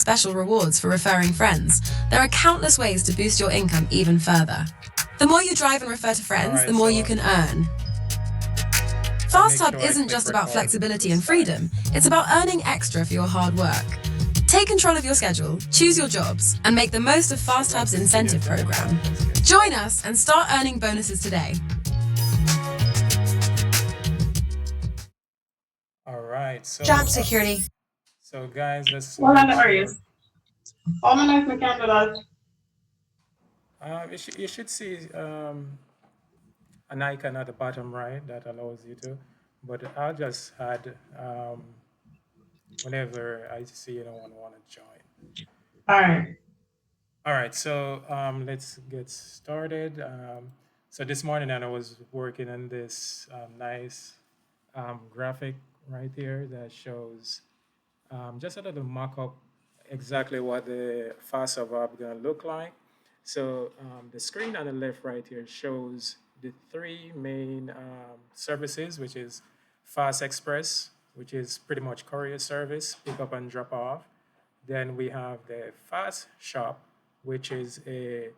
special rewards for referring friends, there are countless ways to boost your income even further. The more you drive and refer to All friends, the right, more you so can earn. I make FaastHub sure I isn't click just about record flexibility this and time. freedom, it's about earning extra for your hard work. Take control of your schedule, choose your jobs, and make the most of So FaastHub's let's see incentive the demo. program. Let's get Join started. us and start earning bonuses today. All right, Job security. so guys, let's Wala make na sure. Aries. O man na candidate. You should see an icon at the bottom right that allows you to, but I'll just add whenever I see anyone want to join. All right. All right, so let's get started. So this morning, I was working on this nice graphic right here that shows just a little mock-up exactly what the FaastHub app gonna look like. So the screen on the left right here shows the three main services, which is Fast Express, which is pretty much courier service, pick up and drop off. Then we have the Fast Shop, which is a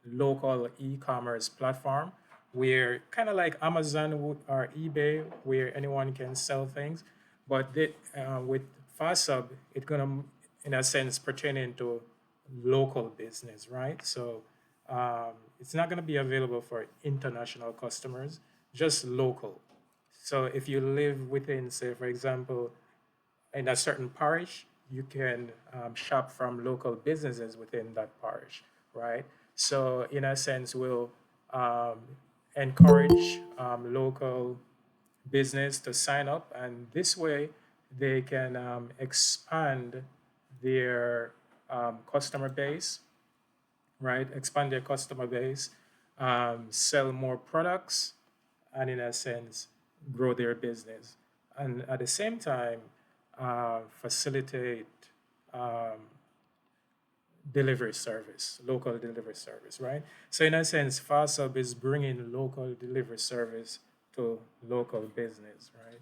local e-commerce platform where kind of like or eBay, where anyone can sell things. But with FastSub, it's gonna, in a sense, pertaining to local business, right? So it's not gonna be available for international customers, just local. So if you live within, say, for example, in a certain parish, you can shop from local businesses within that parish, right? So, in a sense, we'll um, encourage local business to sign up, and this way they can expand their customer base, right? Expand their customer base, sell more products, and in a sense, grow their business. And at the same time, facilitate um, delivery service, local delivery service, right? So in a sense, FastHub is bringing local delivery service to local business, right?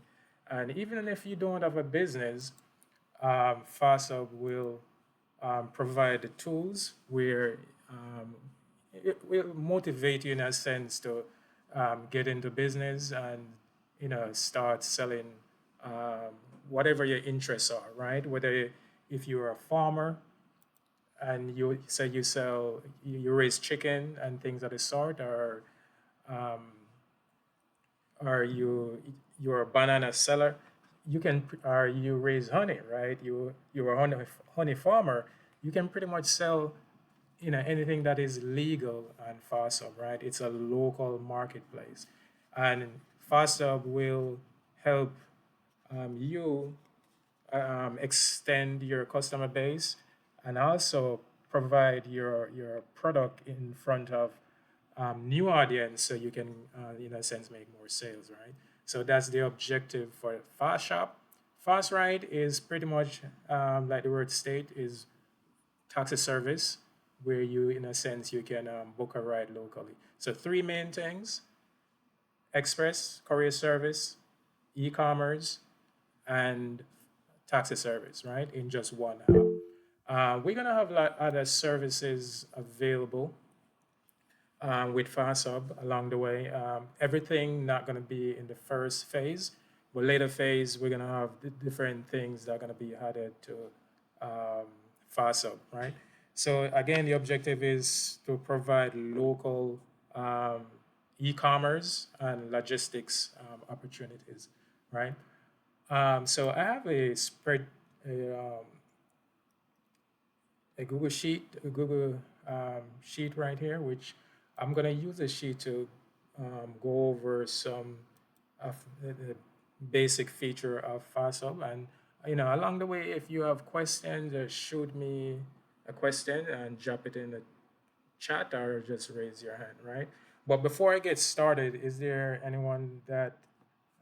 And even if you don't have a business, FastHub will provide the tools where um, it will motivate you in a sense to get into business and start selling um, whatever your interests are, right? Whether if you're a farmer and you say you sell you raise chicken and things of the sort, um, or you're a banana seller, you can or you raise honey, right? You're a honey farmer. You can pretty much sell anything that is legal on FastHub, right? It's a local marketplace, and FastHub will help you extend your customer base and also provide your product in front of new audience so you can in a sense make more sales, right? So that's the objective for Fast Shop. Fast Ride is pretty much like the word state is taxi service where you in a sense you can book a ride locally. So three main things: express courier service, e-commerce, and taxi service, right? In just one app. We're gonna have like other services available with FastHub along the way. Everything not gonna be in the first phase, but later phase we're gonna have different things that are gonna be added to um, FastHub, right? So again, the objective is to provide local um, e-commerce and logistics opportunities, right? So I have a, um, a Google Sheet, a Google Sheet right here, which I'm gonna use the sheet to go over some of the basic feature of FastHub. And along the way, if you have questions, shoot me a question and drop it in the chat or just raise your hand, right? But before I get started, is there anyone that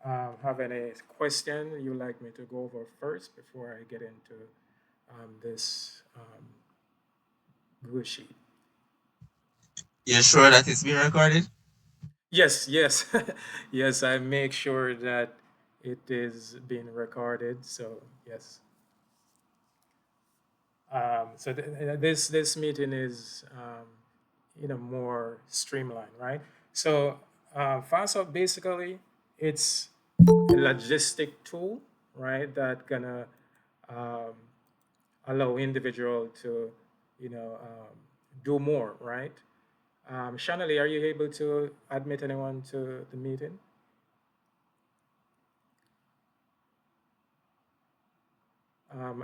have any question you'd like me to go over first before I get into this Google Sheet? You're sure that it's being recorded? Yes, yes, yes. I make sure that it is being recorded. So yes. This meeting is more streamlined, right? So FaastHub basically it's a logistic tool, right? That gonna um, allow individual to do more, right? Shanali, are you able to admit anyone to the meeting?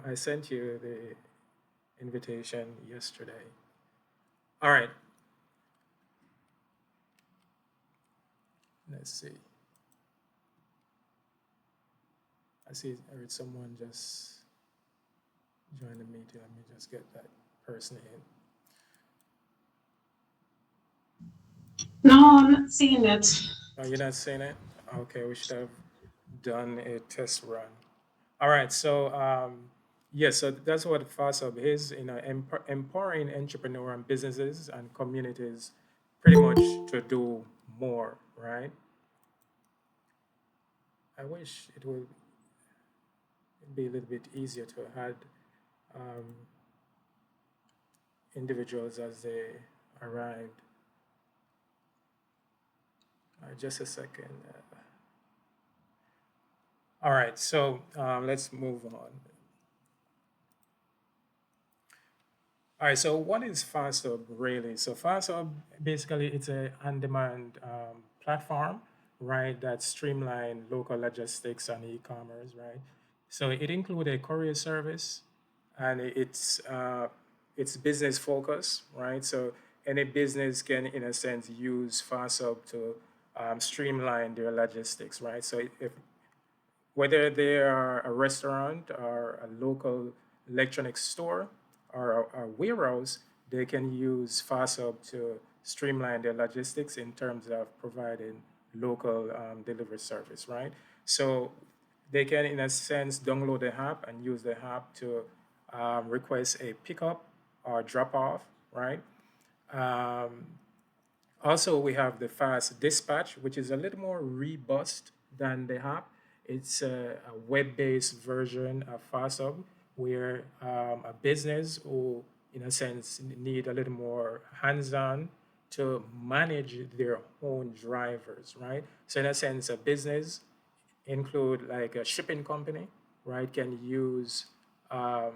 I sent you the invitation yesterday. All right, let's see. I heard someone just join the meeting. Let me just get that person in. No, I'm not seeing it. Oh, you're not seeing it? Okay, we should have done a test run. All right, so so that's what FastHub is, empowering entrepreneur and businesses and communities pretty much to do more, right? I wish it would be a little bit easier to add um, individuals as they arrived. Just a second. All right, so let's move on. All right, so what is FastHub really? So FastHub basically it's a on-demand platform, right? That streamline local logistics and e-commerce, right? So it includes a courier service, and it's business focused, right? So any business can, in a sense, use FastHub to streamline their logistics, right? So if whether they are a restaurant or a local electronics store or a warehouse, they can use FastHub to streamline their logistics in terms of providing local delivery service, right? So they can, in a sense, download the app and use the app to request a pickup or drop off, right? Um, Also, we have the Fast Dispatch, which is a little more robust than the app. It's a web-based version of FastHub where a business who, in a sense, need a little more hands-on to manage their own drivers, right? So in a sense, a business include like a shipping company, right, can use um,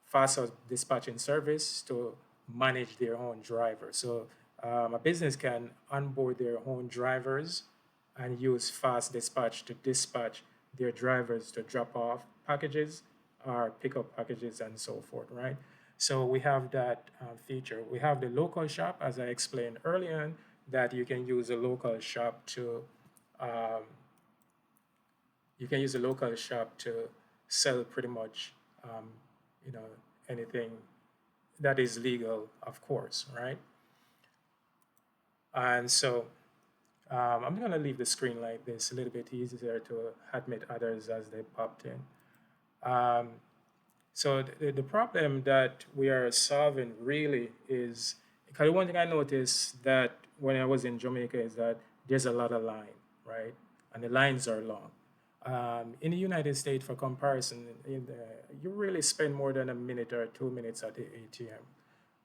faster dispatching service to manage their own drivers. So a business can onboard their own drivers and use fast dispatch to dispatch their drivers to drop off packages or pick up packages and so forth, right? So we have that feature. We have the local shop, as I explained earlier, that um, you can use a local shop to sell pretty much, um, you know, anything that is legal, of course, right? And so I'm going to leave the screen like this, a little bit easier to admit others as they popped in. Um, so the problem that we are solving really is, because one thing I noticed that when I was in Jamaica is that there's a lot of line, right? And the lines are long. In the United States, for comparison, you really spend more than a minute or 2 minutes at the ATM.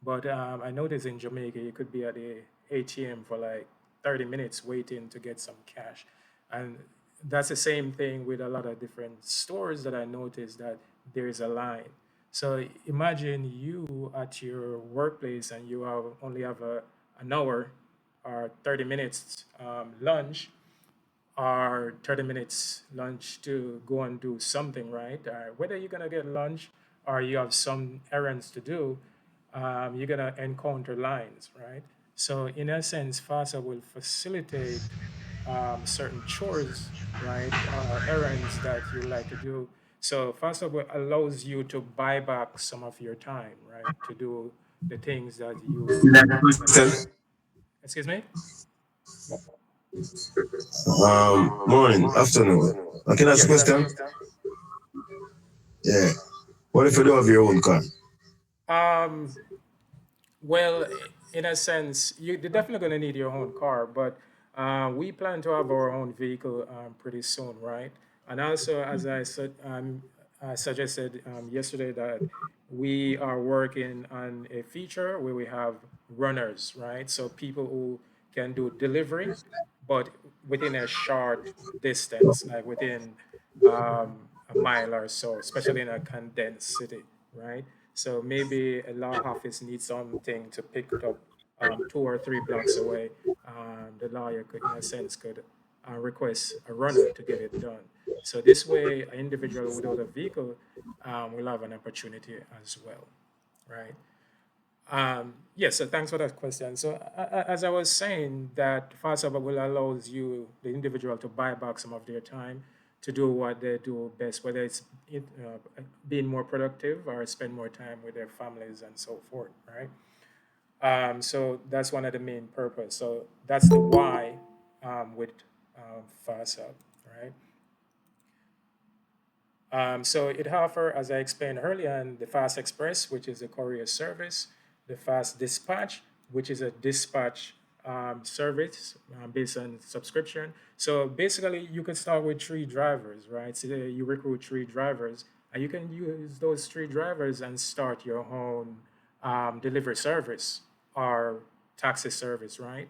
But I noticed in Jamaica, you could be at the ATM for like 30 minutes waiting to get some cash. And that's the same thing with a lot of different stores that I noticed that there is a line. So imagine you at your workplace and you only have an hour or 30 minutes lunch or 30 minutes lunch to go and do something, right? Whether you're going to get lunch or you have some errands to do, you're going to encounter lines, right? So, in a sense, FASA will facilitate certain chores, right, or errands that you like to do. So, FASA allows you to buy back some of your time, right, to do the things that you normally do. Excuse me? Morning, afternoon. I can ask a Yes. question? Yeah. What if you don't have your own car? Um, Well, in a sense, you're definitely going to need your own car, but we plan to have our own vehicle pretty soon, right? And also, as I said, I suggested yesterday that we are working on a feature where we have runners, right? So people who can do delivery, but within a short distance, like within a mile or so, especially in a condensed city, right? So maybe a law office needs something to pick it up 2 or 3 blocks away. The lawyer could, in a sense, could request a runner to get it done. So this way, an individual without a vehicle will have an opportunity as well, right? Yes, so thanks for that question. So as I was saying, that FaastHub will allows you, the individual, to buy back some of their time to do what they do best, whether it's being more productive or spend more time with their families and so forth, right? So that's one of the main purpose. So that's the why with FaastHub, right? So it offers, as I explained earlier, the Fast Express, which is a courier service, the Fast Dispatch, which is a dispatch service based on subscription. So basically, you can start with 3 drivers, right? So you recruit 3 drivers, and you can use those 3 drivers and start your own delivery service or taxi service, right?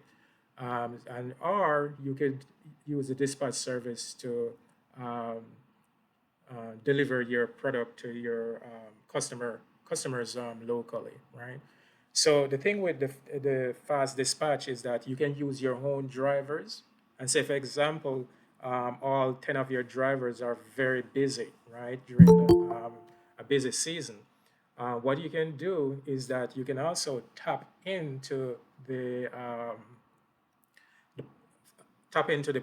And or you could use the dispatch service to um, deliver your product to your customers locally, right? So the thing with the fast dispatch is that you can use your own drivers, and say, for example, all 10 of your drivers are very busy, right, during a busy season. What you can do is that you can also tap into the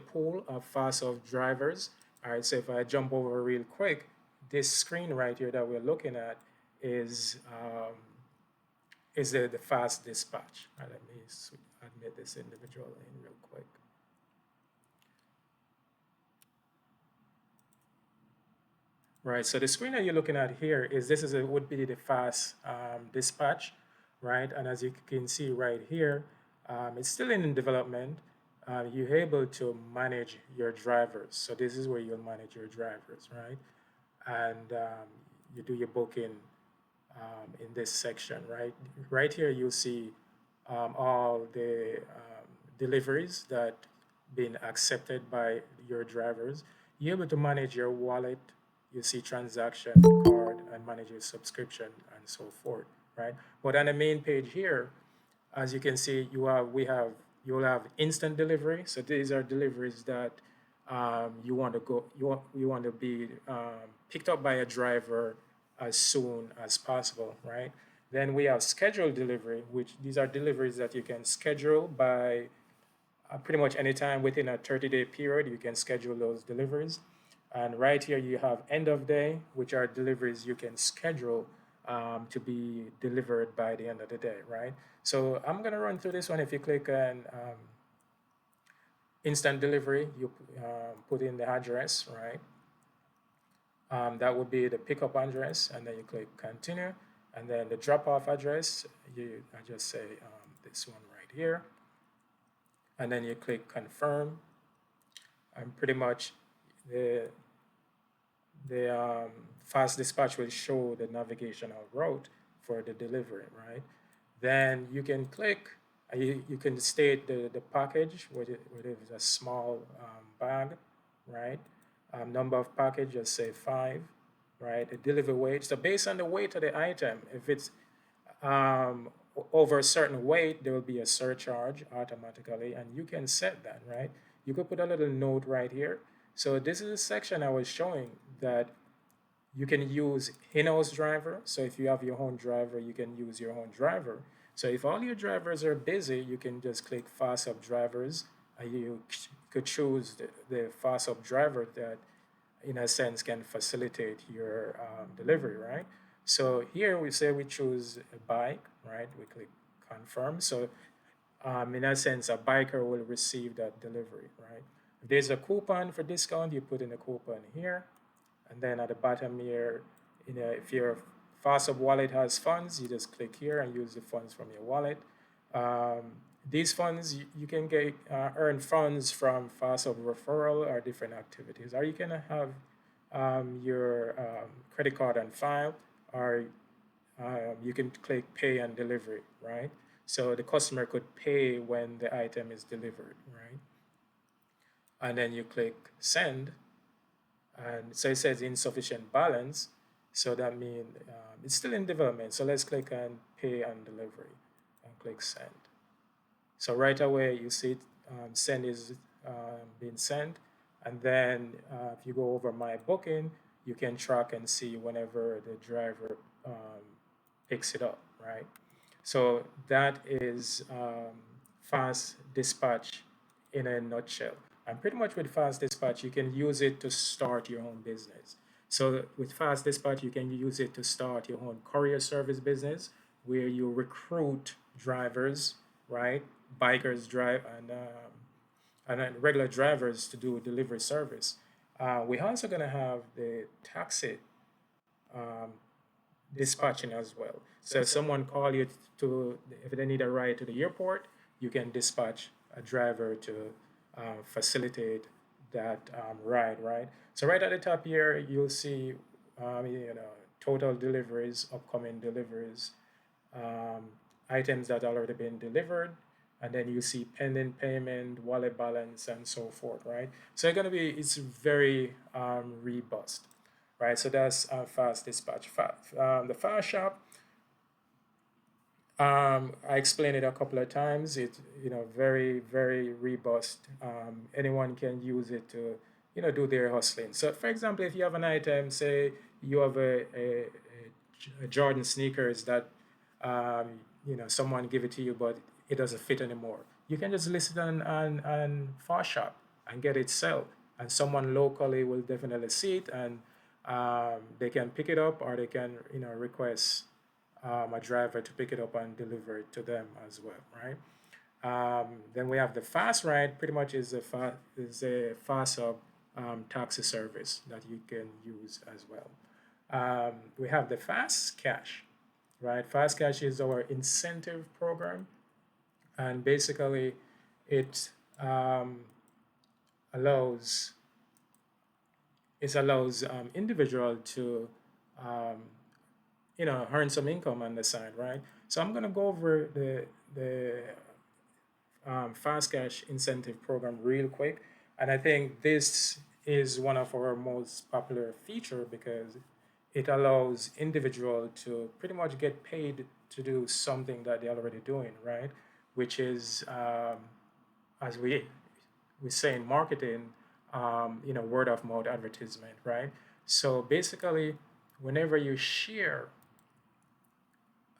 pool of FaastHub drivers. All right, so if I jump over real quick, this screen right here that we're looking at is the fast dispatch. All right, let me admit this individual in real quick. Right, so the screen that you're looking at here is would be the fast dispatch, right? And as you can see right here, it's still in development. You're able to manage your drivers. So this is where you'll manage your drivers, right? And you do your booking in this section, right? Right here, you'll see all the deliveries that been accepted by your drivers. You're able to manage your wallet. You see transaction card and manage your subscription and so forth, right? But on the main page here, as you can see, you'll have instant delivery. So these are deliveries that you want to be picked up by a driver as soon as possible, right? Then we have scheduled delivery, which these are deliveries that you can schedule by pretty much anytime within a 30-day period. You can schedule those deliveries. And right here you have end of day, which are deliveries you can schedule to be delivered by the end of the day, right? So I'm gonna run through this one. If you click on instant delivery, you put in the address, right? That would be the pickup address, and then you click continue, and then the drop-off address, I just say this one right here, and then you click confirm, and pretty much the fast dispatch will show the navigational route for the delivery, right? Then you can click, you can state the package, whether it's a small bag, right? Number of package, just say 5, right? The delivery weight. So based on the weight of the item, if it's over a certain weight, there will be a surcharge automatically, and you can set that, right? You could put a little note right here. So this is a section I was showing that you can use in-house driver. So if you have your own driver, you can use your own driver. So if all your drivers are busy, you can just click FaastHub drivers, and you could choose the FaastHub driver that, in a sense, can facilitate your delivery, right? So here we say we choose a bike, right? We click confirm. So in a sense, a biker will receive that delivery, right? If there's a coupon for discount, you put in a coupon here. And then at the bottom here, if your FaastHub wallet has funds, you just click here and use the funds from your wallet. These funds, you can earn funds from FaastHub referral or different activities, or you can have your credit card on file, or you can click pay and delivery, right? So the customer could pay when the item is delivered, right? And then you click send, and so it says insufficient balance. So that means it's still in development. So let's click on pay and delivery and click send. So right away you see send is being sent, and then if you go over my booking, you can track and see whenever the driver picks it up, right? So that is fast dispatch in a nutshell. And pretty much with fast dispatch, you can use it to start your own business. So with fast dispatch, you can use it to start your own courier service business where you recruit drivers, right? Bikers drive and then regular drivers to do delivery service. We're also going to have the taxi um, dispatching as well. So if someone call you to, if they need a ride to the airport, you can dispatch a driver to facilitate that ride, right? So right at the top here, you'll see, total deliveries, upcoming deliveries, um, items that already been delivered, and then you see pending payment, wallet balance, and so forth, right? So it's very robust, right? So that's fast dispatch. The fast shop, I explained it a couple of times. It's very very robust. Anyone can use it to do their hustling. So for example, if you have an item, say you have a Jordan sneakers that someone give it to you, but it doesn't fit anymore. You can just list it on Fast Shop and get it sold, and someone locally will definitely see it, and they can pick it up, or they can request a driver to pick it up and deliver it to them as well, right? Then we have the Fast Ride. Pretty much is a FaastHub taxi service that you can use as well. We have the Fast Cash, right? Fast Cash is our incentive program, and basically it allows individual to um, earn some income on the side, right? So I'm gonna go over the Fast Cash incentive program real quick, and I think this is one of our most popular feature because it allows individual to pretty much get paid to do something that they're already doing, right? Which is as we say in marketing, word of mouth advertisement, right? So basically, whenever you share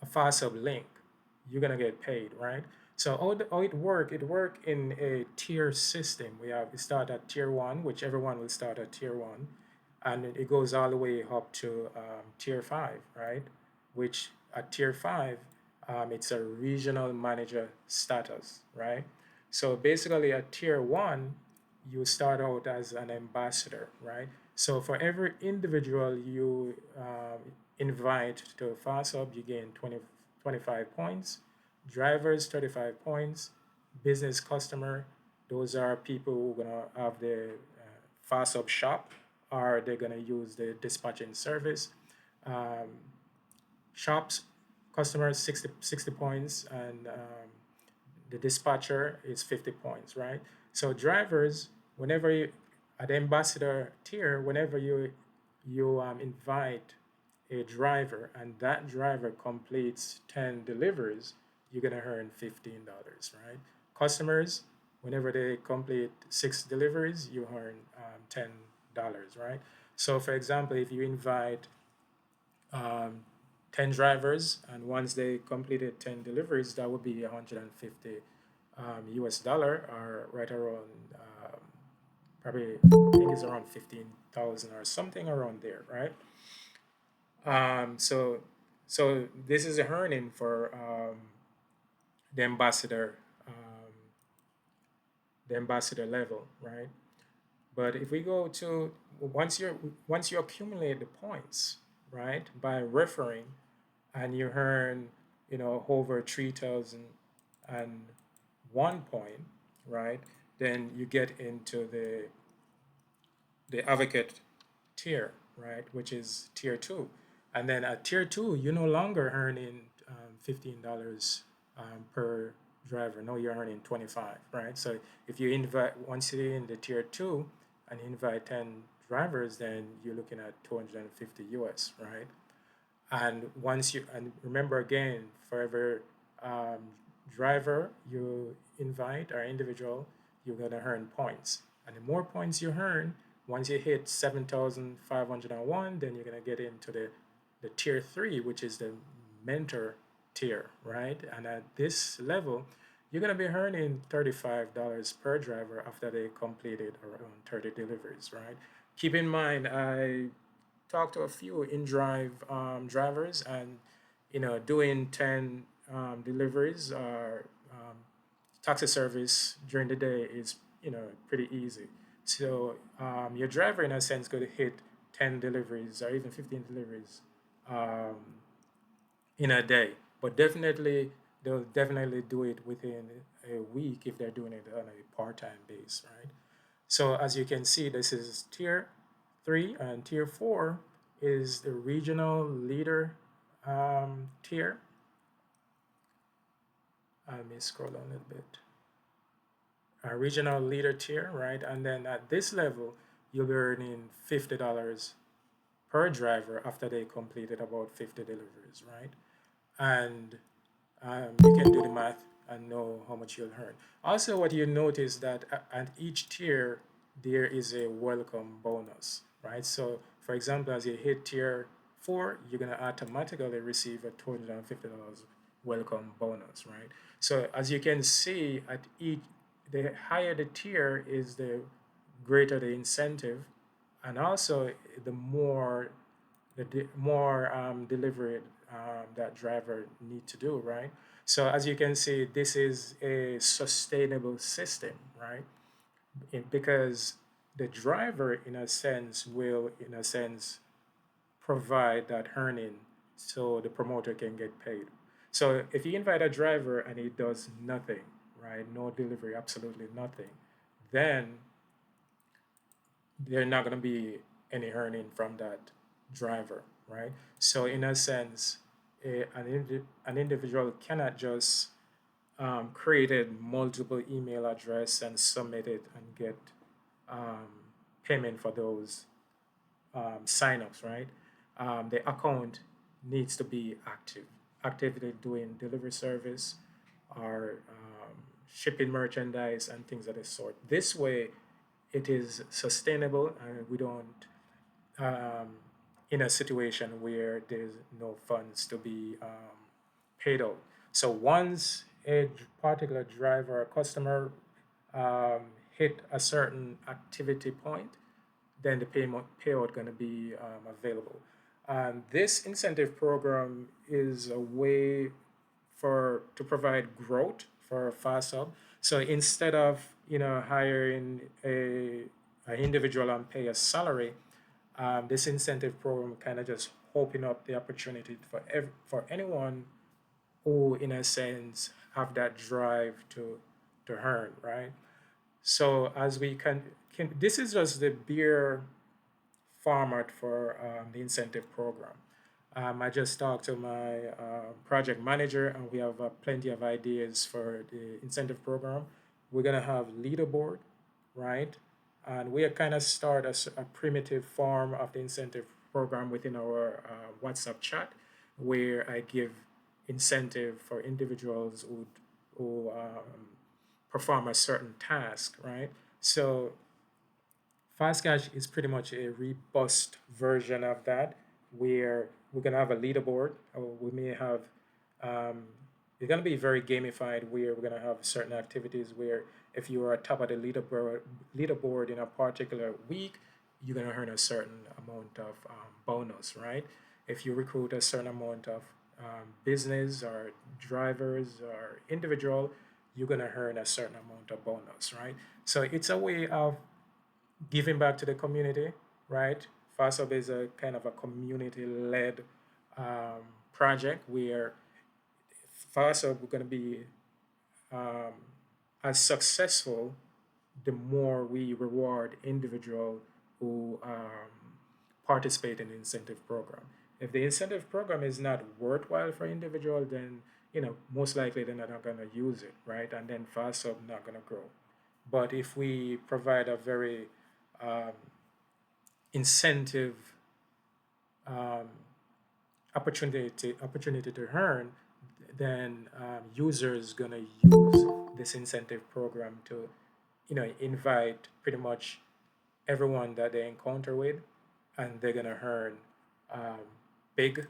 a FaastHub link, you're gonna get paid, right? So how it work in a tier system. We start at tier one, which everyone will start at tier one, and it goes all the way up to tier five, right? Which at tier five, it's a regional manager status, right? So basically at tier one, you start out as an ambassador, right? So for every individual you invite to FastHub, you gain 25 points. Drivers, 35 points. Business customer, those are people who are gonna have the FastHub shop, or they're gonna use the dispatching service. Um, Shops, customers, 60 points, and the dispatcher is 50 points, right? So drivers, whenever you, at the ambassador tier, whenever you invite a driver and that driver completes 10 deliveries, you're gonna earn $15, right? Customers, whenever they complete 6 deliveries, you earn $10, right? So for example, if you invite um, 10 drivers, and once they completed 10 deliveries, that would be 150 US dollar, or right around probably, I think it's around 15,000 or something around there, right? Um, so so this is a earning for the ambassador um, the ambassador level, right? But if we go to, once you accumulate the points, right, by referring, and you earn over 3,001 point, right, then you get into the advocate tier, right, which is tier two. And then at tier two, you're no longer earning $15 per driver. No, you're earning 25, right? So if you invite, once you're in the tier two and you invite 10 drivers, then you're looking at 250 US, right? And once you, and remember again, for every um, driver you invite or individual, you're gonna earn points. And the more points you earn, once you hit 7,501, then you're gonna get into the tier three, which is the mentor tier, right? And at this level, you're gonna be earning $35 per driver after they completed around 30 deliveries, right? Keep in mind, I talked to a few in-drive drivers, and doing 10 deliveries or taxi service during the day is pretty easy. So your driver, in a sense, could hit 10 deliveries or even 15 deliveries um, in a day. But definitely, they'll definitely do it within a week if they're doing it on a part-time base, right? So as you can see, this is tier three, and tier four is the regional leader tier. Let me scroll down a little bit. Regional leader tier, right? And then at this level, you'll be earning $50 per driver after they completed about 50 deliveries, right? And you can do the math and know how much you'll earn. Also, what you notice that at each tier, there is a welcome bonus, right? So, for example, as you hit tier four, you're gonna automatically receive a $250 welcome bonus, right? So, as you can see, at each, the higher the tier is, the greater the incentive, and also the more more delivery that driver need to do, right? So as you can see, this is a sustainable system, right? Because the driver, in a sense, will, in a sense, provide that earning so the promoter can get paid. So if you invite a driver and he does nothing, right, no delivery, absolutely nothing, then there's not going to be any earning from that driver, right? So in a sense, an individual cannot just create multiple email address and submit it and get um, payment for those signups, right? The account needs to be active, actively doing delivery service or shipping merchandise and things of this sort. This way, it is sustainable, and we don't um, in a situation where there's no funds to be paid out. So once a particular driver or customer um, hit a certain activity point, then the payout going to be available. This incentive program is a way for to provide growth for FaastHub. So instead of hiring an individual and pay a salary, this incentive program kind of just open up the opportunity for anyone who, in a sense, have that drive to earn, right? So as we can this is just the beer format for the incentive program. I just talked to my project manager, and we have plenty of ideas for the incentive program. We're gonna have leaderboard, right? And we are kind of start as a primitive form of the incentive program within our WhatsApp chat, where I give incentive for individuals who perform a certain task, right? So Fast Cash is pretty much a robust version of that, where we're gonna have a leaderboard, or we may have it's gonna be very gamified, where we're gonna have certain activities where if you are top of the leaderboard in a particular week, you're gonna earn a certain amount of bonus, right? If you recruit a certain amount of business or drivers or individual, you're gonna earn a certain amount of bonus, right? So it's a way of giving back to the community, right? FastHub is a kind of a community-led project where FastHub we're going to be um, as successful the more we reward individual who participate in the incentive program. If the incentive program is not worthwhile for individual, then most likely they're not going to use it, right? And then FaastHub not going to grow. But if we provide a very um, incentive um, opportunity to earn, then users gonna use this incentive program to invite pretty much everyone that they encounter with, and they're gonna earn um, big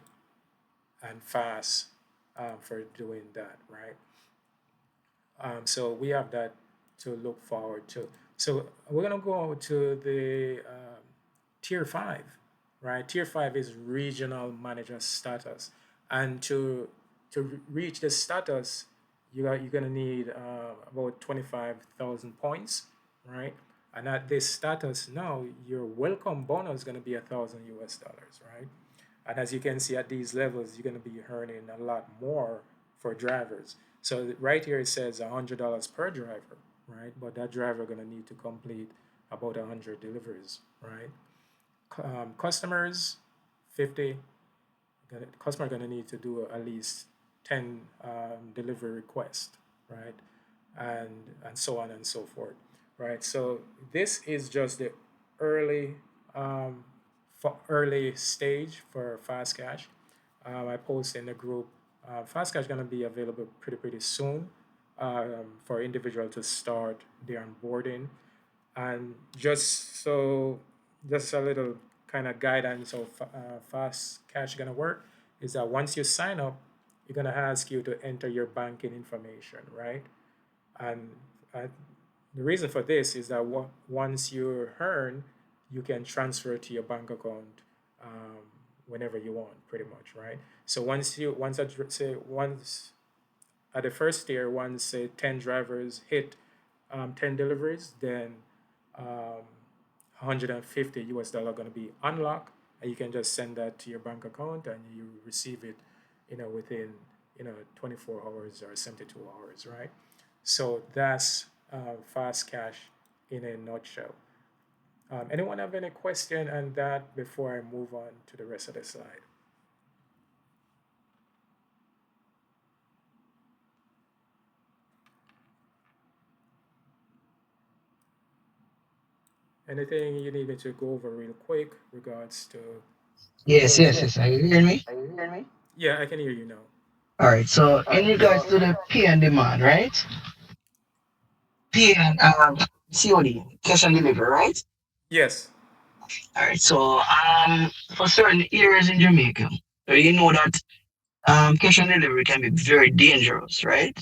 and fast for doing that, right? So we have that to look forward to. So we're gonna go to the tier five, right? Tier five is regional manager status, and to reach this status, you're gonna need about 25,000 points, right? And at this status now, your welcome bonus is gonna be $1,000 US, right? And as you can see at these levels, you're going to be earning a lot more for drivers. So right here it says $100 per driver, right? But that driver going to need to complete about 100 deliveries, right? Customers, 50. Customer going to need to do at least 10 delivery requests, right? And so on and so forth, right? So this is just the early um, for early stage for Fast Cash. I post in the group. Fast Cash is going to be available pretty soon for individual to start their onboarding. And just a little kind of guidance of Fast Cash going to work is that once you sign up, you're going to ask you to enter your banking information, right? And uh, the reason for this is that once you earn, you can transfer to your bank account um, whenever you want, pretty much, right? So once at the first tier, once say 10 drivers hit 10 deliveries, then 150 US dollar going to be unlocked, and you can just send that to your bank account, and you receive it, within 24 hours or 72 hours, right? So that's fast cash in a nutshell. Anyone have any question on that before I move on to the rest of the slide? Anything you need me to go over real quick regards to? Yes, yes, yes. Are you hearing me? Yeah, I can hear you now. All right. So in regards to the pay and demand, right? Pay and COD, cash and delivery, right? Yes. All right. So for certain areas in Jamaica, you know that cash and delivery can be very dangerous, right?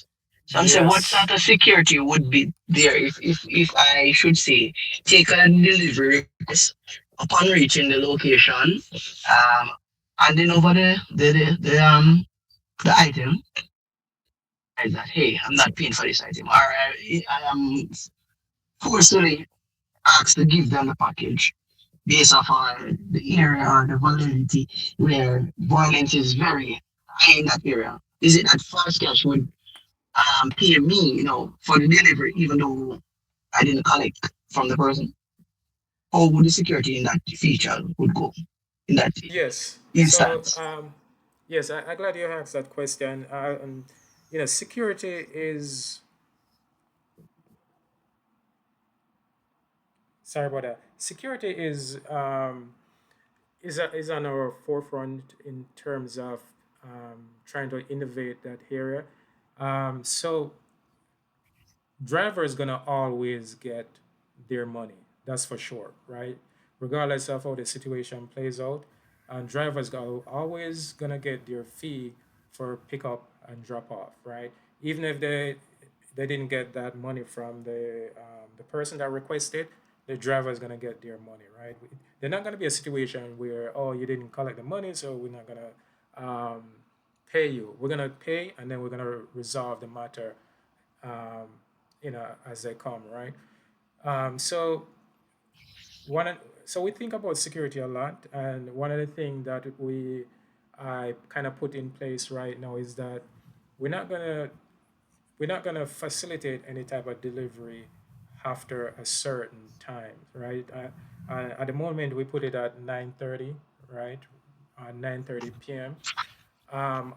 So I'm saying, what Yes. sort of security would be there if I should say take a delivery request upon reaching the location, handing over the item, like that, hey, I'm not paying for this item, or I am forcefully asked to give them the package based off on the area or the vulnerability where violence is very high in that area. Is it that fast cash would pay me, for the delivery, even though I didn't collect from the person? How would the security in that feature would go in that Yes. So, instance? yes, I'm glad you asked that question. Security is, sorry about that. Security is on our forefront in terms of trying to innovate that area. So driver is gonna always get their money. That's for sure, right? Regardless of how the situation plays out, and drivers are always gonna get their fee for pickup and drop off, right? Even if they didn't get that money from the person that requested, the driver is gonna get their money, right? They're not gonna be a situation where, oh, you didn't collect the money, so we're not gonna um, pay you. We're gonna pay, and then we're gonna resolve the matter um, as they come, right? So so we think about security a lot, and one of the things that I kind of put in place right now is that we're not gonna we're not gonna facilitate any type of delivery after a certain time, right? At the moment, we put it at 9:30, right? 9:30 p.m.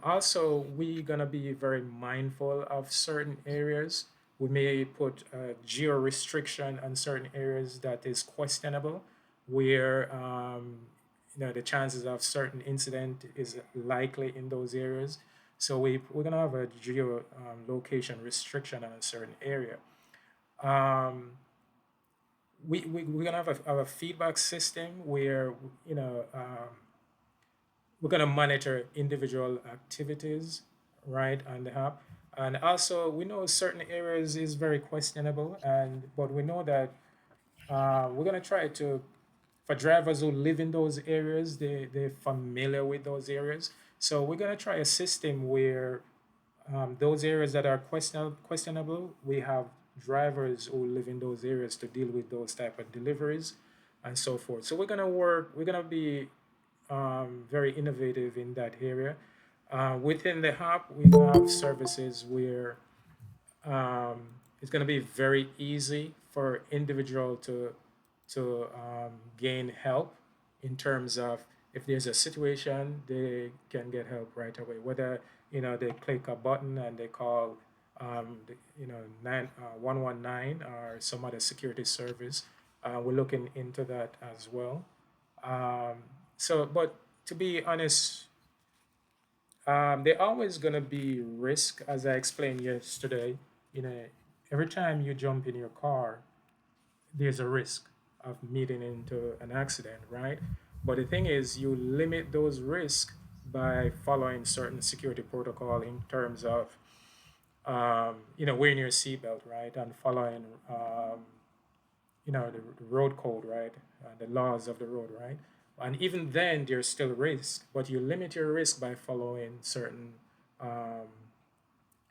Also, we're gonna be very mindful of certain areas. We may put a geo restriction on certain areas that is questionable, where the chances of certain incident is likely in those areas. So we're gonna have a geo location restriction on a certain area. Um, we're gonna have a feedback system where you know we're going to monitor individual activities, right, on the app. And also, we know certain areas is very questionable, and but we know that we're going to try to, for drivers who live in those areas, they're familiar with those areas. So we're going to try a system where those areas that are questionable, we have drivers who live in those areas to deal with those type of deliveries and so forth. So we're going to be very innovative in that area. Within the app, we have services where um, it's going to be very easy for individual to gain help in terms of if there's a situation, they can get help right away. Whether they click a button and they call 119 or some other security service. We're looking into that as well. Um, but to be honest, there always gonna be risk, as I explained yesterday. You know, every time you jump in your car, there's a risk of meeting into an accident, right? But the thing is, you limit those risks by following certain security protocol in terms of, wearing your seatbelt, right, and following, the road code, right, the laws of the road, right. And even then, there's still risk, but you limit your risk by following um,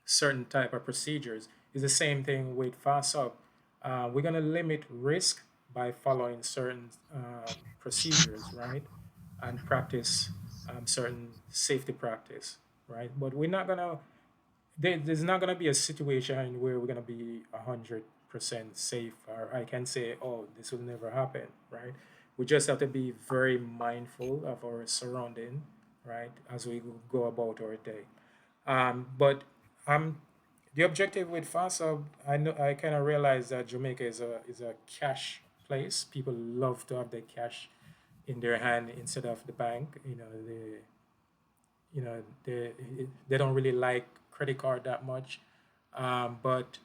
certain type of procedures. It's the same thing with FaastHub. We're gonna limit risk by following certain procedures, right, and practice certain safety practice, right. But we're not gonna there's not gonna be a situation where we're gonna be 100% safe, or I can say, oh, this will never happen, right? We just have to be very mindful of our surrounding, right, as we go about our day. But um, the objective with FASA, I know I kind of realize that Jamaica is a cash place. People love to have their cash in their hand instead of the bank. They don't really like credit card that much, but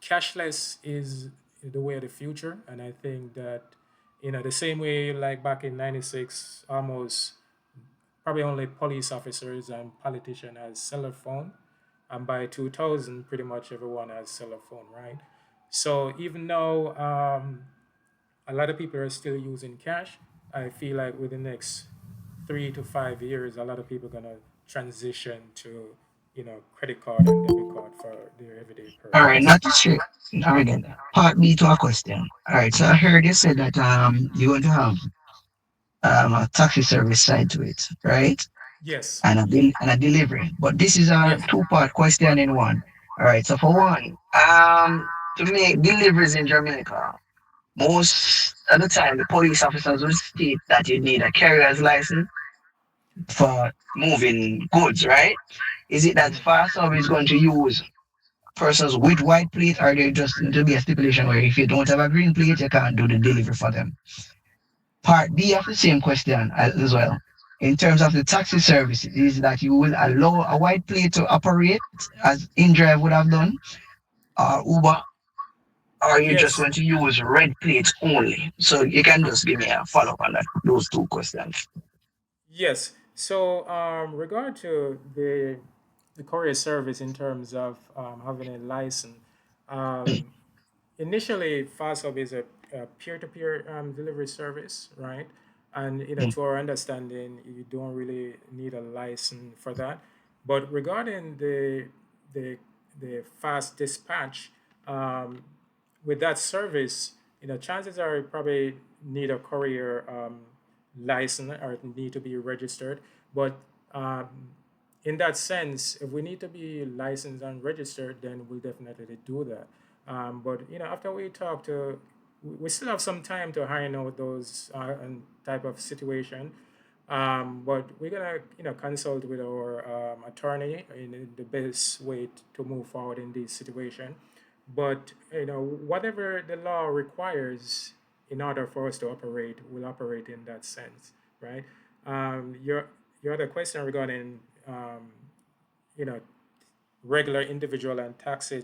cashless is the way of the future, and I think that the same way like back in '96, almost probably only police officers and politicians has cellular phone, and by 2000, pretty much everyone has cellular phone, right? So even though a lot of people are still using cash, I feel like within the next 3 to 5 years, a lot of people are gonna transition to credit card and debit card for their everyday All right, purpose. not to straight. Now again, part B to a question. All right, so I heard you said that you're going to have a taxi service side to it, right? Yes. And a delivery. But this is a Yes. two-part question in one. All right, so for one, to make deliveries in Jamaica, most of the time the police officers will state that you need a carrier's license for moving goods, right? Is it that Mhm. FastHub is going to use persons with white plate, or there just to be a stipulation where if you don't have a green plate, you can't do the delivery for them? Part B of the same question as well. In terms of the taxi service, is that you will allow a white plate to operate as InDrive would have done, or Uber, or are you just Yes. going to use red plates only? So you can just give me a follow up on that, those two questions. Yes. So, regard to the courier service in terms of having a license, um, initially, FastHub is a peer-to-peer delivery service, right? And to our understanding, you don't really need a license for that. But regarding the the fast dispatch, um, with that service, chances are you probably need a courier license or need to be registered. But um, in that sense, if we need to be licensed and registered, then we'll definitely do that. But after we talk to, we still have some time to iron out those and type of situation. But we're gonna consult with our attorney in the best way to move forward in this situation. But whatever the law requires in order for us to operate, we'll operate in that sense, right? Your other question regarding you know regular individual and taxi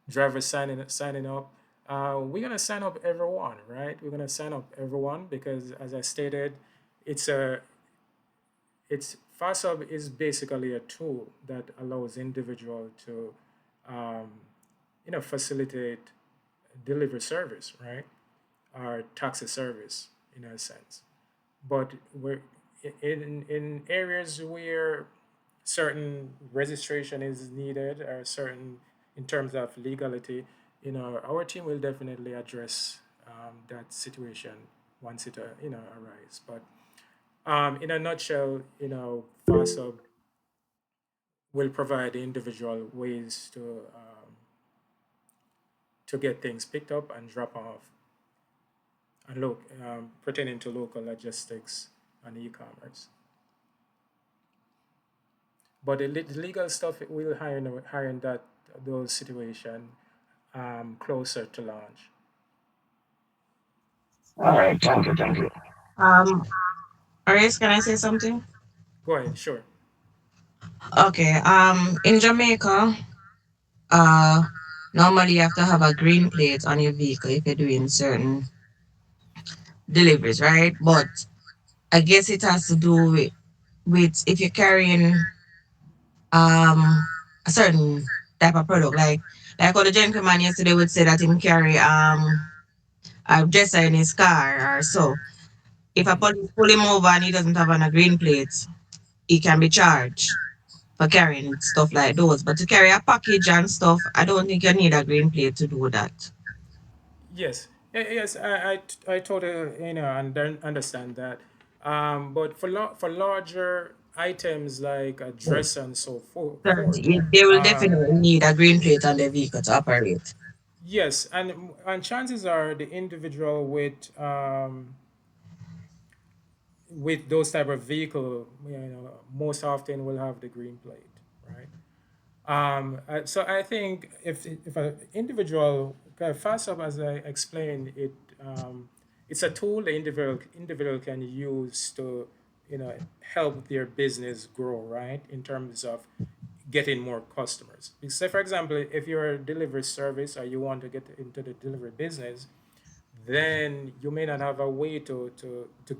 drivers signing up. We're gonna sign up everyone, right? We're gonna sign up everyone because, as I stated, it's a it's FastHub is basically a tool that allows individual to um, facilitate delivery service, right? Or taxi service in a sense. But we're in areas where certain registration is needed or certain in terms of legality, our team will definitely address that situation once it arises. But in a nutshell, FASOB will provide the individual ways to get things picked up and drop off and look pertaining to local logistics and e-commerce. But the legal stuff will hire in that those situation closer to launch. All right, thank you, thank you. Um, Aris, can I say something? Go ahead, sure. Okay. In Jamaica, uh, normally you have to have a green plate on your vehicle if you're doing certain deliveries, right? But I guess it has to do with if you're carrying a certain type of product, like how the gentleman yesterday would say that him carry a dresser in his car or so. If a Hmm. police pull him over and he doesn't have on a green plate, he can be charged for carrying stuff like those. But to carry a package and stuff, I don't think you need a green plate to do that. Yes, yes, I totally understand that. But for larger items like a dress and so forth, They will um, definitely need a green plate on their vehicle to operate. yes, and chances are the individual with those type of vehicle, most often will have the green plate, right? So I think if an individual, FASTUP, as I explained, it's a tool the individual can use to help their business grow, right? In terms of getting more customers. Say for example, if you're a delivery service or you want to get into the delivery business, then you may not have a way to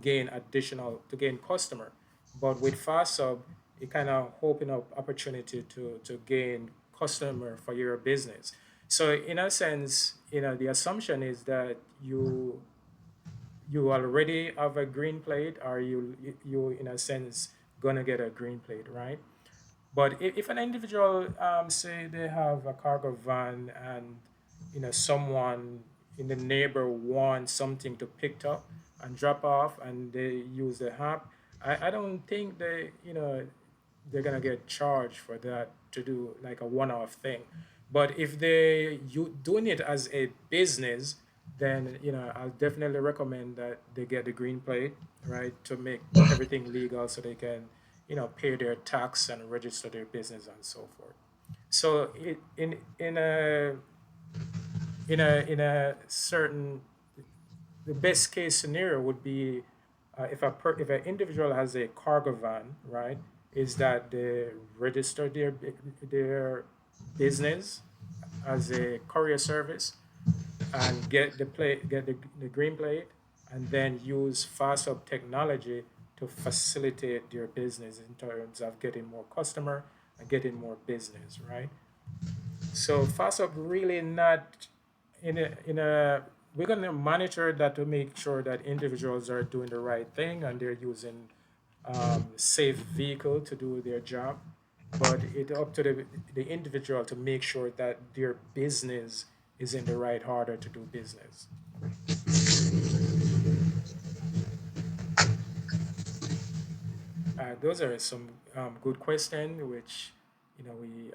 gain to gain customer. But with FastSub, it kind of open up opportunity to gain customer for your business. So in a sense, the assumption is that you already have a green plate, or you in a sense gonna get a green plate, right? But if an individual, say they have a cargo van and someone in the neighbor wants something to pick up and drop off, and they use the app, I don't think they're gonna get charged for that to do like a one-off thing. But if they you doing it as a business, then I'll definitely recommend that they get the green plate, right, to make everything legal so they can pay their tax and register their business and so forth. So in a certain, the best case scenario would be, if an individual has a cargo van, right, is that they register their business as a courier service and get the green plate, and then use FastHub technology to facilitate their business in terms of getting more customer and getting more business, right? So FastHub really not in a we're gonna monitor that to make sure that individuals are doing the right thing and they're using safe vehicle to do their job. But it up to the individual to make sure that their business is in the right order to do business. Those are some good questions which we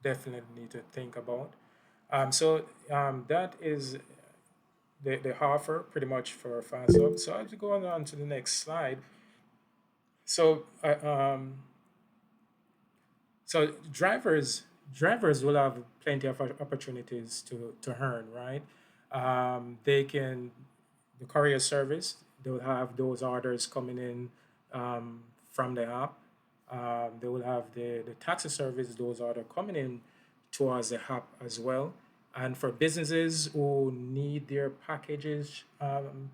definitely need to think about. That is the offer pretty much for FastHub. So I'll be going on to the next slide. So drivers will have plenty of opportunities to earn, right? They can the courier service they will have those orders coming in from the app. They will have the taxi service those orders coming in towards the app as well. And for businesses who need their packages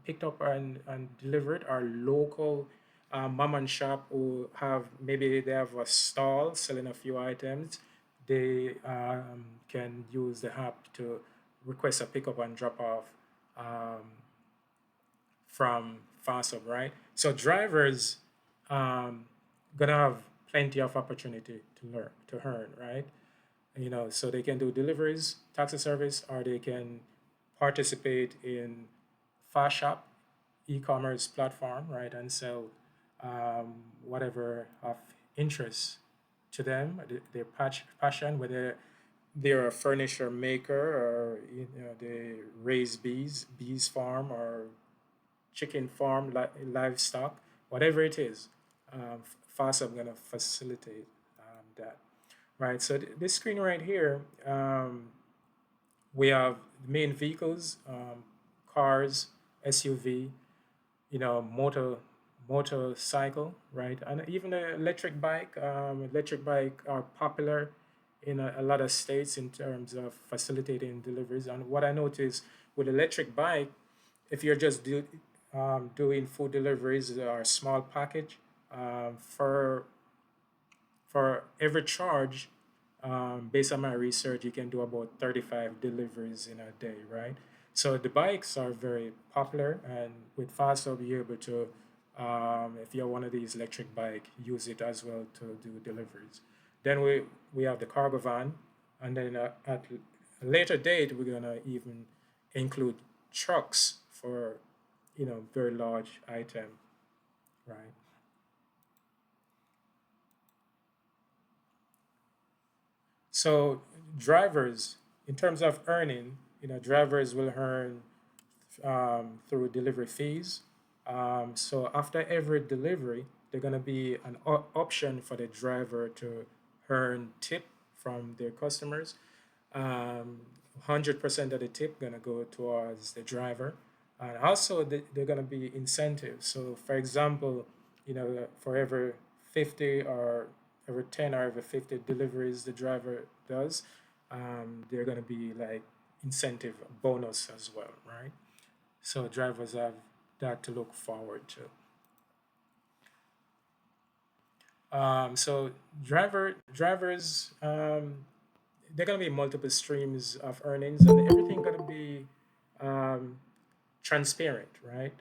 picked up and delivered, our local mom and shop who have maybe they have a stall selling a few items, they can use the app to request a pickup and drop off um, from FASTUP, right? So drivers gonna have plenty of opportunity to learn to earn, right? So they can do deliveries, taxi service, or they can participate in fast shop, e-commerce platform, right, and sell whatever of interest to them, their passion, whether they're a furniture maker or they raise bees farm or chicken farm, livestock, whatever it is. FAST going to facilitate that, right? So this screen right here, we have the main vehicles, cars, SUV, motorcycle, right? And even the electric bike. Electric bike are popular in a lot of states in terms of facilitating deliveries. And what I noticed with electric bike, if you're just doing food deliveries or small package, for every charge, based on my research, you can do about 35 deliveries in a day, right? So the bikes are very popular, and with FastHub, you're able to, if you're one of these electric bike, use it as well to do deliveries. Then we have the cargo van, and then at a later date, we're gonna even include trucks for, very large item, right? So drivers, in terms of earning, drivers will earn through delivery fees. So after every delivery, there's gonna be an option for the driver to earn tip from their customers. 100% of the tip gonna go towards the driver, and also they're gonna be incentives. So, for example, for every 50 or every 10 or every 50 deliveries the driver does, they're gonna be like incentive bonus as well, right? So drivers have that to look forward to. So drivers, they're gonna be multiple streams of earnings, and everything gonna be um, transparent, right?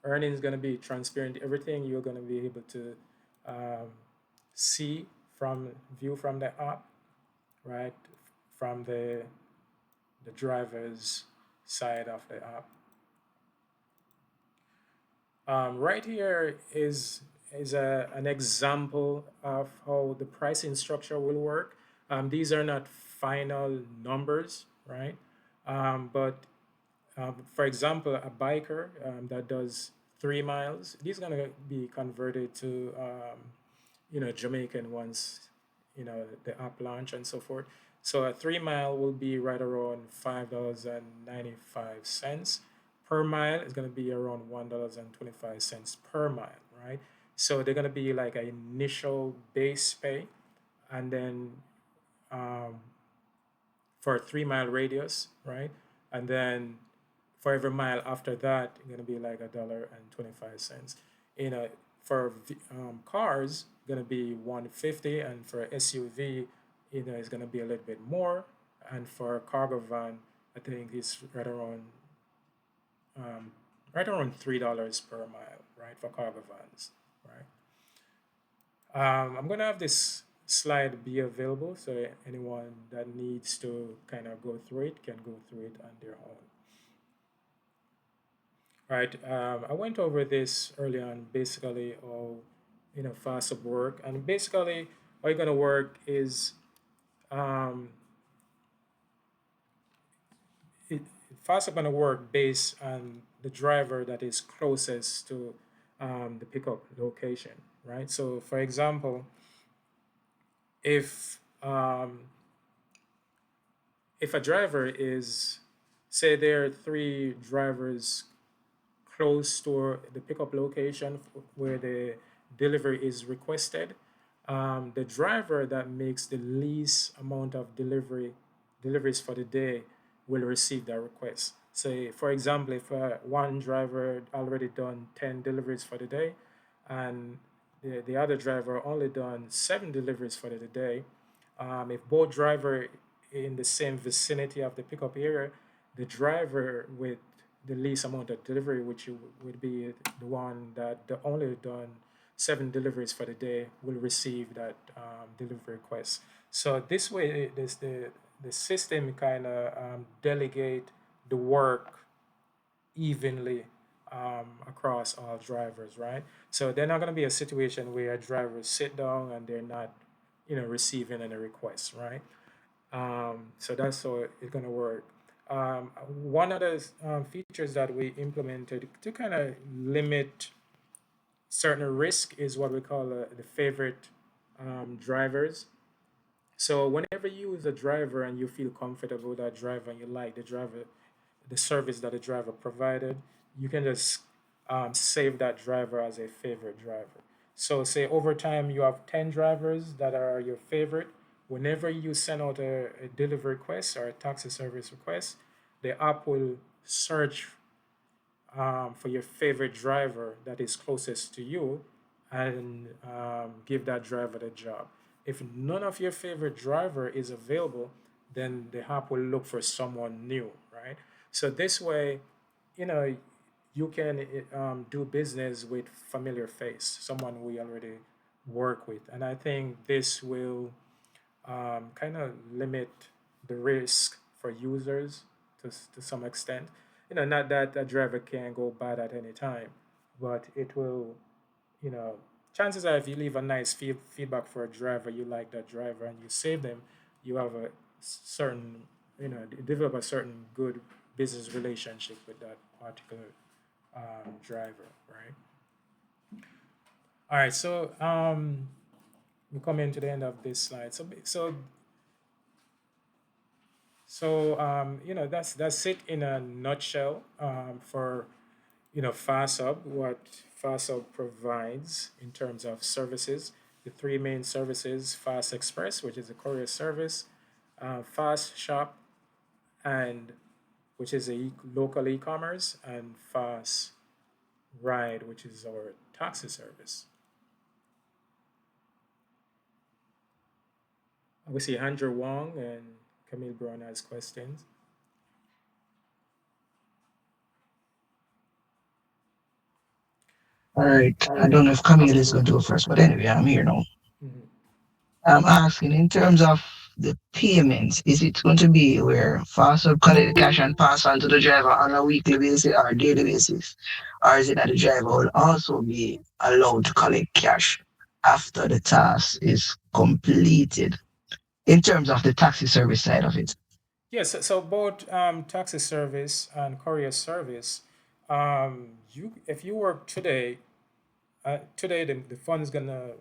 Earnings gonna be transparent. Everything you're gonna be able to um, see from view from the app, right? From the driver's side of the app. Right here is an example of how the pricing structure will work. These are not final numbers, right? But for example, a biker that does 3 miles, these gonna be converted to Jamaican once the app launch and so forth. So a 3 mile will be right around $5.95 per mile. Is gonna be around $1.25 per mile, right? So they're gonna be like an initial base pay, and then um, for a 3 mile radius, right? And then for every mile after that, it's gonna be like $1.25. For cars, gonna be 150, and for SUV, it's gonna be a little bit more, and for cargo van, I think it's um, right around $3 per mile, right, for cargo vans, right? I'm gonna have this slide be available so anyone that needs to kind of go through it can go through it on their own. Right. I went over this early on, basically, all FASTUP work, and basically, how you're gonna work is um, FaastHub gonna work based on the driver that is closest to the pickup location, right? So, for example, if if a driver is, say, there are three drivers close to the pickup location where the delivery is requested, the driver that makes the least amount of deliveries for the day will receive that request. Say, for example, if one driver already done 10 deliveries for the day, and the other driver only done 7 deliveries for the day, if both driver in the same vicinity of the pickup area, the driver with the least amount of delivery, which would be the one that the only done 7 deliveries for the day, will receive that delivery request. So this way, the system kind of delegate the work evenly across all drivers, right? So they're not going to be a situation where drivers sit down and they're not, receiving any requests, right? So that's how it's going to work. One of the features that we implemented to kind of limit certain risk is what we call the favorite drivers. So whenever you use a driver and you feel comfortable with that driver and you like the driver, the service that the driver provided, you can just save that driver as a favorite driver. So say over time you have 10 drivers that are your favorite. Whenever you send out a delivery request or a taxi service request, the app will search for your favorite driver that is closest to you and give that driver the job. If none of your favorite driver is available, then the app will look for someone new, right? So this way, you know, you can do business with familiar face, someone we already work with. And I think this will kind of limit the risk for users to some extent. Not that a driver can go bad at any time, but it will, you know, chances are if you leave a nice feedback for a driver, you like that driver and you save them, you have a certain, develop a certain good business relationship with that particular driver, right? All right, so we come into the end of this slide. So that's it in a nutshell for FastHub, what FastHub provides in terms of services. The three main services: Fast Express, which is a courier service, Fast Shop, and which is a local e-commerce, and Fast Ride, which is our taxi service. We see Andrew Wong and Camille Brown has questions. All right. I don't know if Camille is going to go first, but anyway, I'm here now. Mhm. I'm asking in terms of the payments, is it going to be where FAST collect the cash and pass on to the driver on a weekly basis or daily basis? Or is it that the driver will also be allowed to collect cash after the task is completed in terms of the taxi service side of it? Yes, so both taxi service and courier service, you if you work today, today the fund's gonna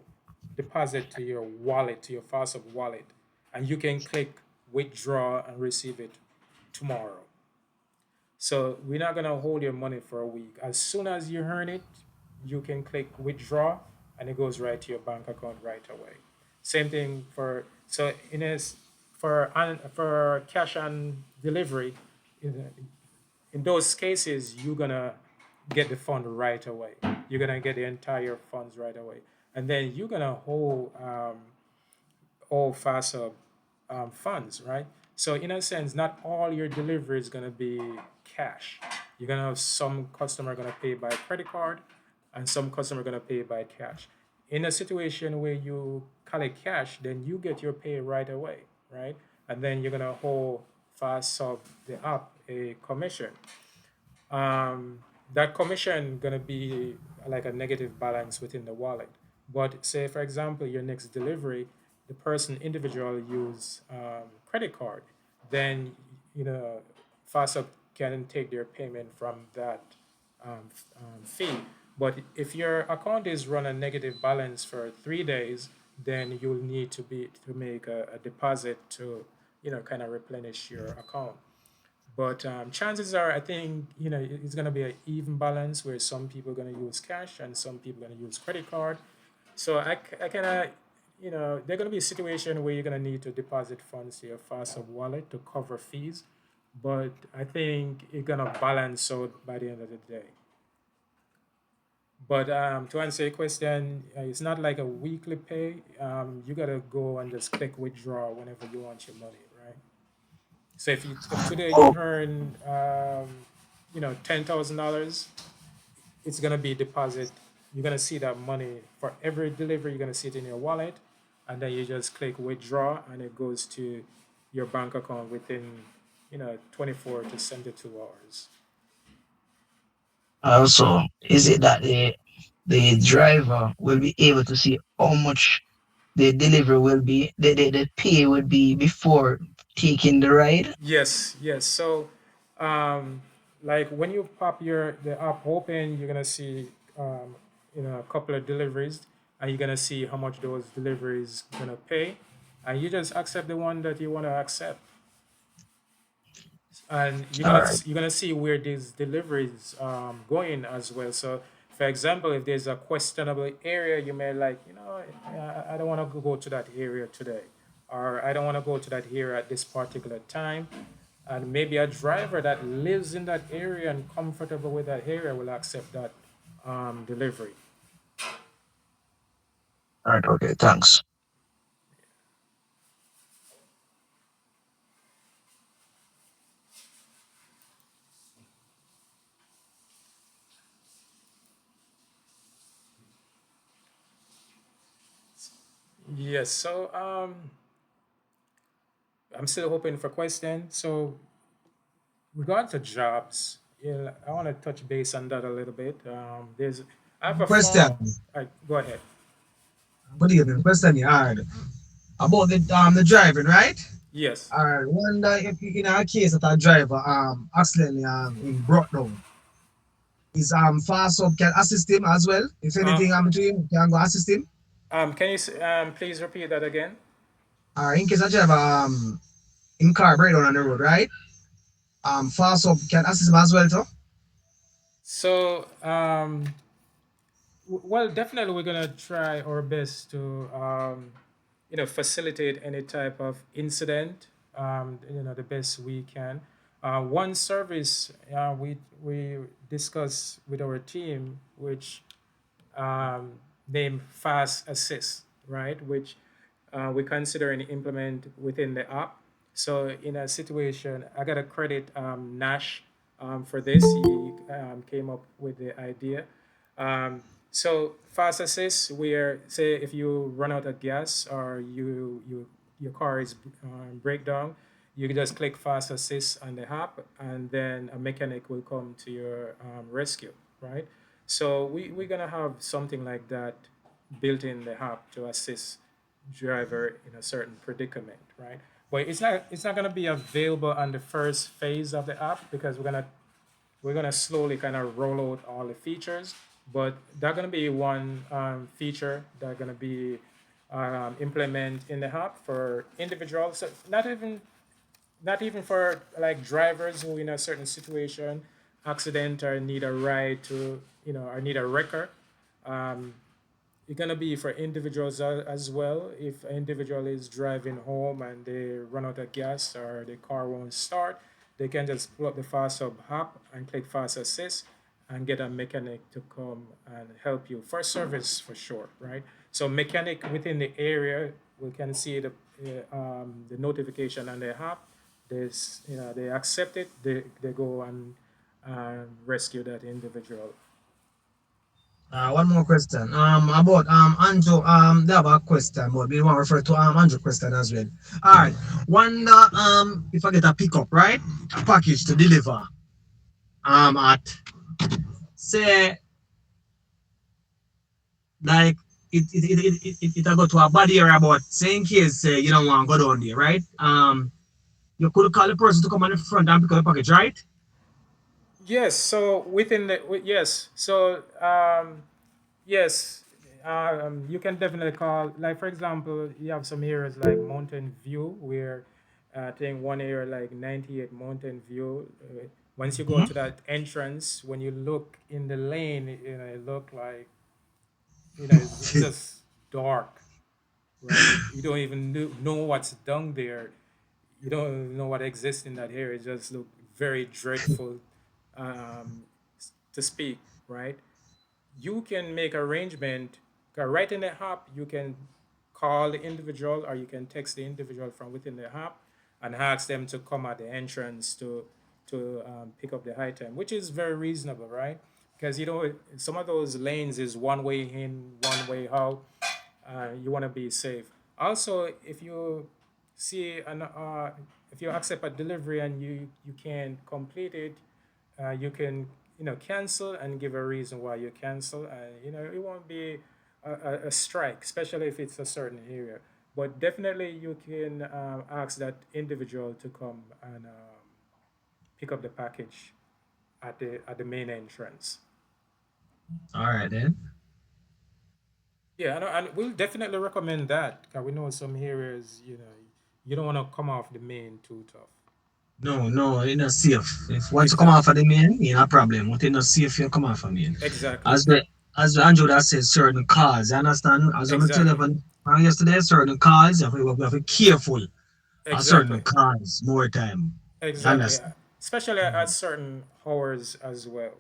deposit to your wallet, to your FASTSub wallet, and you can click withdraw and receive it tomorrow. So we're not gonna hold your money for a week. As soon as you earn it, you can click withdraw, and it goes right to your bank account right away. Same thing for so in this for cash on delivery. In, in those cases, you're gonna get the fund right away. You're gonna get the entire funds right away, and then you're gonna hold all FAFSA funds, right? So in a sense, not all your delivery is gonna be cash. You're gonna have some customer gonna pay by credit card, and some customer gonna pay by cash. In a situation where you collect cash, then you get your pay right away, right? And then you're gonna hold FAFSA the app a commission. That commission gonna be like a negative balance within the wallet. But say, for example, your next delivery, the person individual use credit card, then FASTUp can take their payment from that fee. But if your account is run a negative balance for 3 days, then you'll need to make a deposit to, kind of replenish your account. But chances are, I think, it's going to be an even balance where some people are going to use cash and some people are going to use credit card. So I kind of, there's going to be a situation where you're going to need to deposit funds to your FaastHub wallet to cover fees. But I think it's going to balance out by the end of the day. But to answer your question, it's not like a weekly pay. You got to go and just click withdraw whenever you want your money, right? So if today you earn, $10,000, it's gonna be deposit. You're gonna see that money for every delivery. You're gonna see it in your wallet, and then you just click withdraw, and it goes to your bank account within, 24 to 72 hours. Also, is it that the driver will be able to see how much the delivery will be, the pay would be before taking the ride? Yes, yes. So, um, like when you pop the app open, you're gonna see, a couple of deliveries, and you're gonna see how much those deliveries gonna pay, and you just accept the one that you want to accept, and All right. you're gonna see where these deliveries going as well. So, for example, if there's a questionable area, you may like, I don't want to go to that area today, or I don't want to go to that area at this particular time. And maybe a driver that lives in that area and comfortable with that area will accept that delivery. All right. Okay. Thanks. Yes. So I'm still hoping for question. So regard to jobs, yeah, I want to touch base on that a little bit. I have a form. Question. Go ahead. Good evening. Question you had about the driving, right? Yes. I wonder if in a case that a driver accidentally in brought down, is fast up can assist him as well. If Uh, anything happen to him, can go assist him. can you please repeat that again? In case a driver in car breakdown on the road, right? Fast up can assist him as well too. So well, definitely we're gonna try our best to facilitate any type of incident, the best we can. One service we discuss with our team, which named Fast Assist, right? Which we consider and implement within the app. So in a situation, I got to credit Nash for this. He came up with the idea. So Fast Assist, where say if you run out of gas or your car is breakdown, you can just click Fast Assist on the app, and then a mechanic will come to your rescue, right? So we're gonna have something like that built in the app to assist driver in a certain predicament, right? But it's not gonna be available on the first phase of the app because we're gonna slowly kind of roll out all the features. But that's gonna be one feature that's gonna be implement in the app for individuals. So not even for like drivers who in a certain situation accident or need a ride to or need a wrecker. um, it's gonna be for individuals as well. If an individual is driving home and they run out of gas or the car won't start, they can just pull up the FaastHub app and click Fast Assist and get a mechanic to come and help you for service for sure, right? So mechanic within the area, we can see the notification on the app. They accept it. They go and rescue that individual. One more question. About Andrew. They have a question, but we want to refer to Andrew question as well. All right. Wonder if I get a pickup, right? A package to deliver. At say like it go to a body area, but say in case you don't want to go down there, right? You could call the person to come on the front and pick up the package, right? Yes. So within the yes. So yes, you can definitely call, like, for example, you have some areas like Mountain View where I think one area like 98 Mountain View. Once you go to that entrance, when you look in the lane, it look like, it's just dark, right? You don't even know what's down there. You don't know what exists in that area. It just look very dreadful, um, to speak, right? You can make arrangement, right in the app. You can call the individual or you can text the individual from within the app and ask them to come at the entrance to pick up the item, which is very reasonable, right? Because some of those lanes is one way in, one way out. You want to be safe. Also, see an if you accept a delivery and you can't complete it, you can cancel and give a reason why you cancel, and it won't be a strike, especially if it's a certain area. But definitely you can ask that individual to come and pick up the package at the main entrance. All right then. Yeah, and we'll definitely recommend that because we know some areas, you don't want to come off the main too tough. No, no, it's not safe. If once you come off Exactly. of the main, you no problem. But it's not safe if you come off of main. Exactly. As the as the Andrew that says certain cars, you understand? As I tell you Exactly. yesterday, certain cars, you have to be careful of certain Exactly. cars more time. You Exactly. understand? Especially at certain hours as well,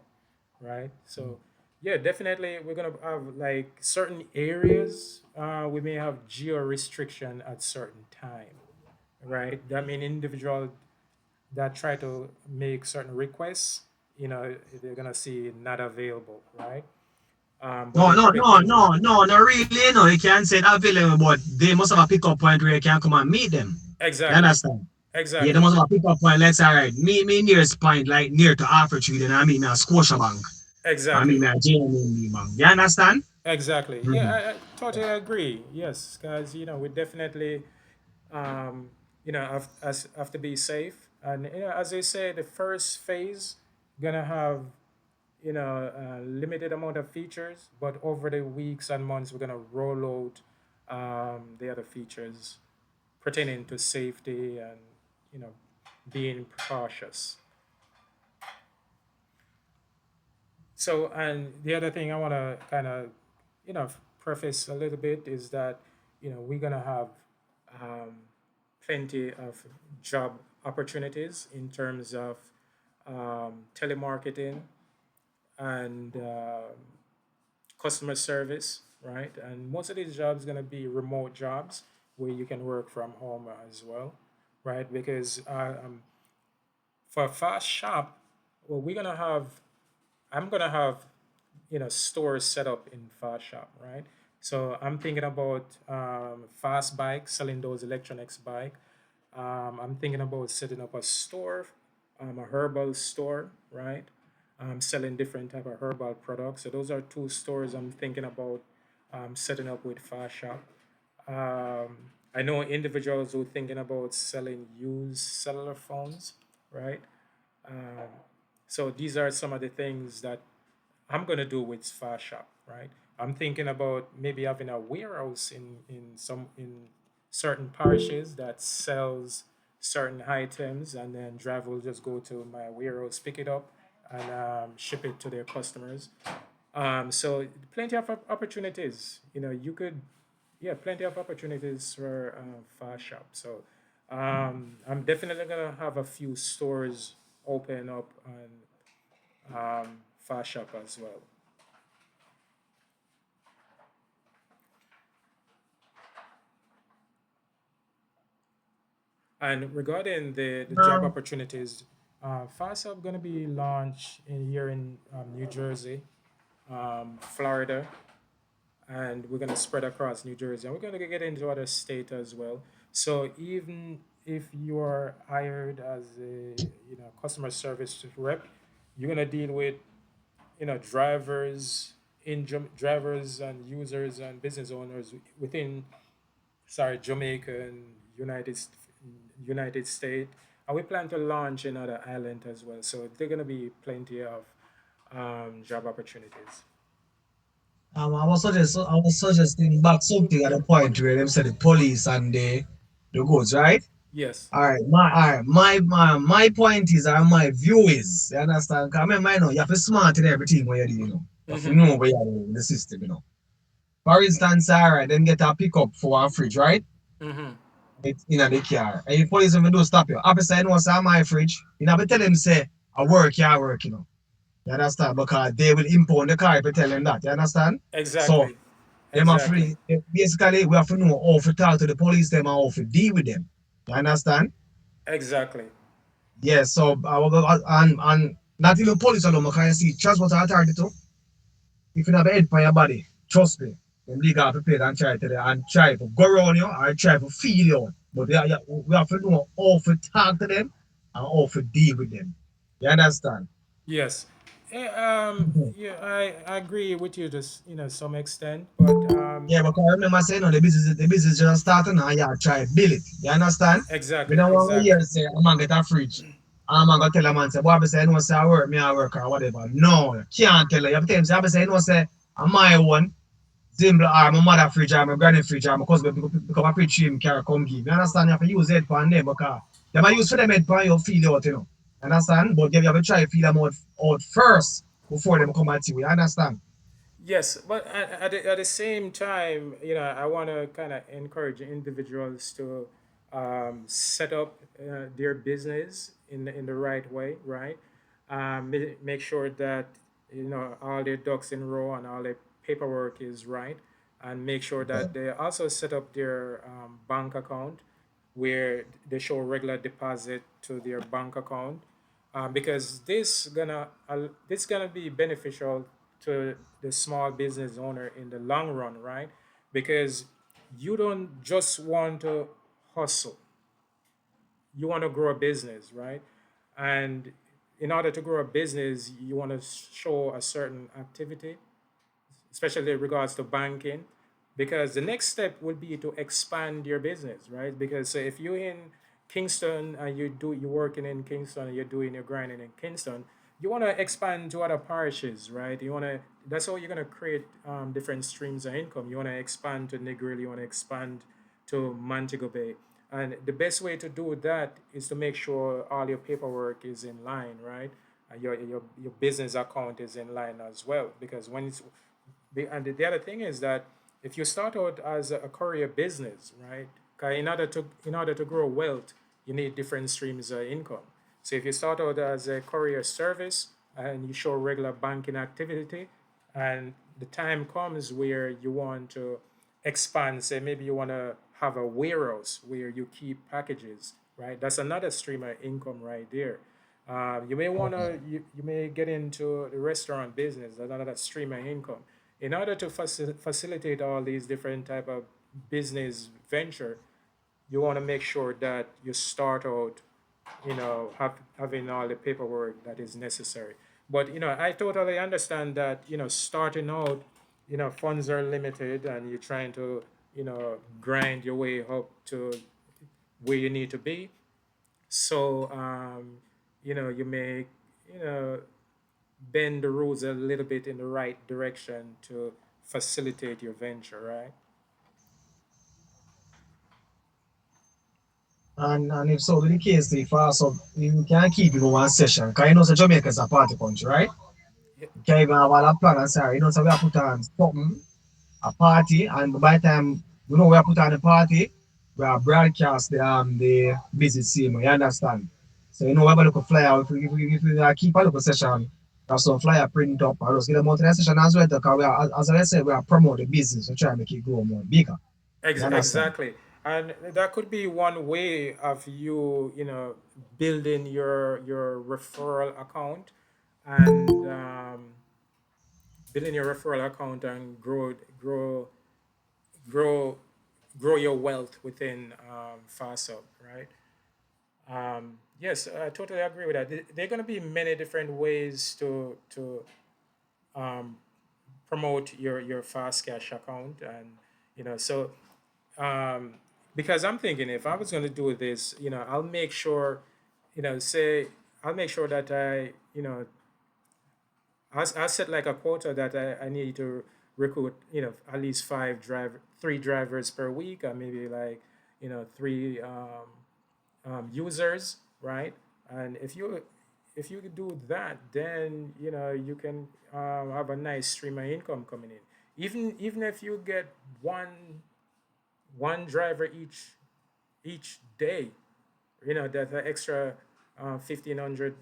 right? So, yeah, definitely we're gonna have like certain areas. We may have geo restriction at certain time, right? That mean individual that try to make certain requests, they're gonna see not available, right? But No, the no, other no, thing, no, no, not really. No, you can't say that available, but they must have a pickup point where you can come and meet them. You exactly, understand? Yeah, they exactly, must have a pickup point. Let's say, all right, meet me nearest point, like near to Harper Tree, then I meet me at Scotiabank. I exactly. mean, me at JMB Bank. You understand? Exactly. Yeah, Mhm. I totally agree. Yes, because we definitely, have to be safe. And as I say, the first phase gonna have a limited amount of features, but over the weeks and months, we're gonna roll out the other features pertaining to safety and you know being cautious. So, and the other thing I want to kind of, preface a little bit is that, we're going to have um, plenty of job opportunities in terms of telemarketing and customer service, right? And most of these jobs going to be remote jobs where you can work from home as well, right? Because for Fast Shop, well, I'm gonna have stores set up in Fast Shop, right? So I'm thinking about Fast Bike, selling those electronics bike. I'm thinking about setting up a store, a herbal store, right? Selling different type of herbal products. So those are two stores I'm thinking about setting up with Fast Shop. I know individuals who are thinking about selling used cellular phones, right? Um, so these are some of the things that I'm gonna do with Fast Shop, right? I'm thinking about maybe having a warehouse in certain parishes that sells certain items, and then driver will just go to my warehouse, pick it up, and ship it to their customers. So plenty of opportunities. Yeah, plenty of opportunities for Fast Shop. So I'm definitely gonna have a few stores open up on Fast Shop as well. And regarding the job opportunities, FaastHub going to be launched here in New Jersey, Florida, and we're going to spread across New Jersey. And we're going to get into other states as well. So even if you are hired as a customer service rep, you're going to deal with drivers and users and business owners within, sorry, Jamaica and United States, And we plan to launch in other islands as well. So there are going to be plenty of job opportunities. I was suggesting back something at the point where them said the police and the goods, right? Yes. All right, my point is, my view is, you understand? Because I know you have to smart in everything what you do, you know. You have to Mm-hmm. know where you are in the system, you know. For instance, all right, then get a pickup for a fridge, right? Mm-hmm. It's in the car. And if police even do stop you, officer, you know, say my fridge, you have to tell them, say, I work, yeah, I work, you know. You understand? Because they will impound the car if you tell them that, you understand? So, Exactly. them have Exactly. to, basically, we have to know how to talk to the police, them, and how to deal with them. You understand? Exactly. Yes, so I will go and not even police alone, I can see transport authority too. If you have a head for your body, trust me, them legal prepared and try to and try to go around you or try to feel you. But we have to know how to talk to them and how to deal with them. You understand? Yes. Yeah, I agree with you to some extent, but Yeah, because I remember saying, no, the business just starting now, you try to build it. You understand? We exactly, don't want to exactly. hear say, I'm gonna get a fridge. I'm gonna tell a man, say, boy, I say, I know, say, I work, me, I work, or whatever. No, you can't tell her. You have to tell him, say, I say, I know, say, I'm my one. Simple, or my mother fridge, or my granny fridge, or my cousin, because I preach him, carry come give. You understand? You have to use head pan them, because they might use for them head pan, you feel out, you know. You understand? But you have to try to feel them out first before them come at you. You understand? Yes, but at the same time, I want to kind of encourage individuals to set up their business in the right way, right? Make sure that all their ducks in row and all their paperwork is right, and make sure Okay. that they also set up their bank account where they show regular deposit to their bank account, because this gonna be beneficial to the small business owner in the long run, right? Because you don't just want to hustle, you want to grow a business, right? And in order to grow a business, you want to show a certain activity, especially in regards to banking, because the next step would be to expand your business, right? Because if you're in Kingston and you're working in Kingston and you're doing your grinding in Kingston, you want to expand to other parishes, right? That's how you're going to create different streams of income. You want to expand to Negril, you want to expand to Montego Bay. And the best way to do that is to make sure all your paperwork is in line, right? Your business account is in line as well. Because and the other thing is that if you start out as a courier business, right? 'Cause in order to grow wealth, you need different streams of income. So if you start out as a courier service and you show regular banking activity, and the time comes where you want to expand, say maybe you want to have a warehouse where you keep packages, right? That's another stream of income right there. You may get into the restaurant business, that's another stream of income. In order to facilitate all these different type of business venture, you want to make sure that you start out, having all the paperwork that is necessary. But I totally understand that starting out, funds are limited, and you're trying to grind your way up to where you need to be. So you may you know bend the rules a little bit in the right direction to facilitate your venture, right? And if so be the case, if also you can keep it in one session, because you know, so Jamaica is a party country, right? Ye- You can't even have all that plan and say, you know, so we have put on something, a party, and by the time we know we have put on the party, we have broadcast the visit scene, you understand? So, you know, we have a little flyer, if we keep a little session, have some flyer print up, and just get them out to the session as well, because as I said, we are promote the business, we try to make it grow more bigger, you understand? Exactly. And that could be one way of you, building your referral account, and grow grow grow your wealth within FaastHub, right? Yes, I totally agree with that. There are going to be many different ways to um, promote your fast cash account, and so um, because I'm thinking if I was going to do this, I'll make sure say I'll make sure that I set like a quota that I need to recruit, at least three drivers per week, or maybe like, three users, right? And if you do that, then you can have a nice stream of income coming in. Even if you get one driver each day, that's an extra 1,500,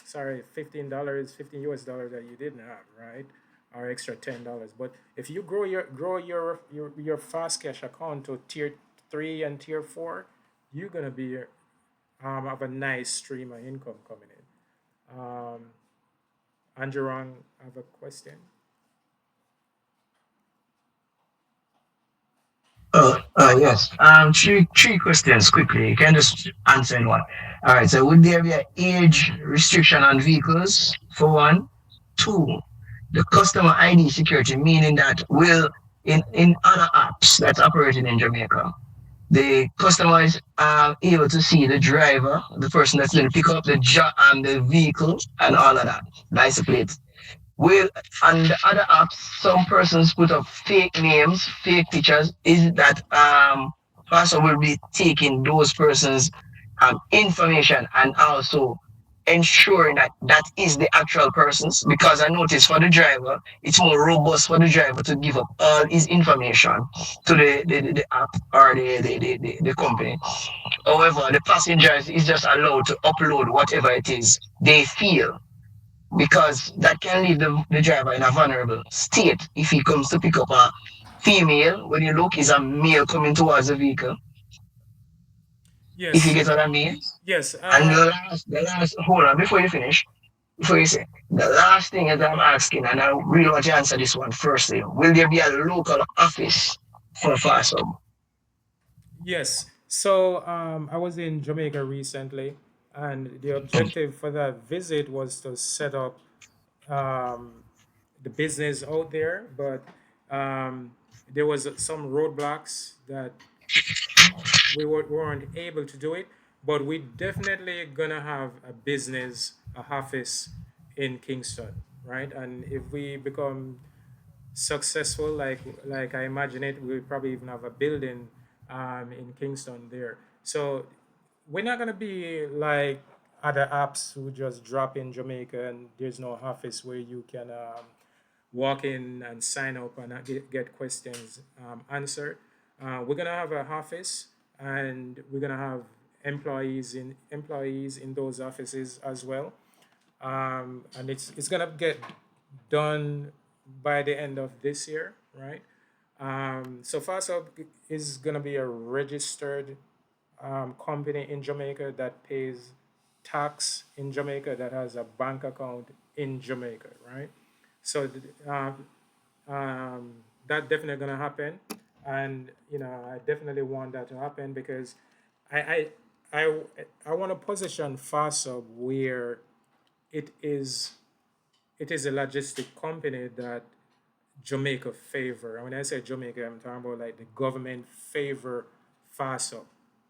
sorry, $15, 15 US dollars that you didn't have, right? Or extra $10. But if you grow your fast cash account to tier 3 and tier 4, you're gonna be have a nice stream of income coming in. Anjurang, I have a question. Yes. Three questions quickly. You can just answer in one. All right. So, would there be an age restriction on vehicles for one? Two, the customer ID security, meaning that will in other apps that's operating in Jamaica, the customer is able to see the driver, the person that's going to pick up the vehicle and all of that, license plate. Will on the other apps, some persons put up fake names, fake pictures. Is that person will be taking those persons' information and also ensuring that that is the actual persons? Because I noticed for the driver, it's more robust for the driver to give up all his information to the app or the company. However, the passengers is just allowed to upload whatever it is they feel, because that can leave the driver in a vulnerable state if he comes to pick up a female. When you look, is a male coming towards the vehicle. If you Yes, get what I mean. yes. And the last, hold on, before you finish, before you say, the last thing that I'm asking, and I really want you to answer this one firstly, will there be a local office for FaastHub? Yes. So I was in Jamaica recently, and the objective for that visit was to set up um, the business out there, but um, there was some roadblocks that weren't able to do it. But we definitely gonna have a business, a office in Kingston, right? And if we become successful, like I imagine it, we'll probably even have a building in Kingston there. So we're not gonna be like other apps who just drop in Jamaica and there's no office where you can walk in and sign up and get questions answered. We're gonna have an office, and we're gonna have employees in those offices as well, and it's gonna get done by the end of this year, right? So FastHub is gonna be a registered company in Jamaica that pays tax in Jamaica, that has a bank account in Jamaica, right? So that definitely gonna happen, and I definitely want that to happen because I I I, I want to position FASUB where it is it is a logistic company that Jamaica favor. And when I say Jamaica, I'm talking about like the government favor FASUB.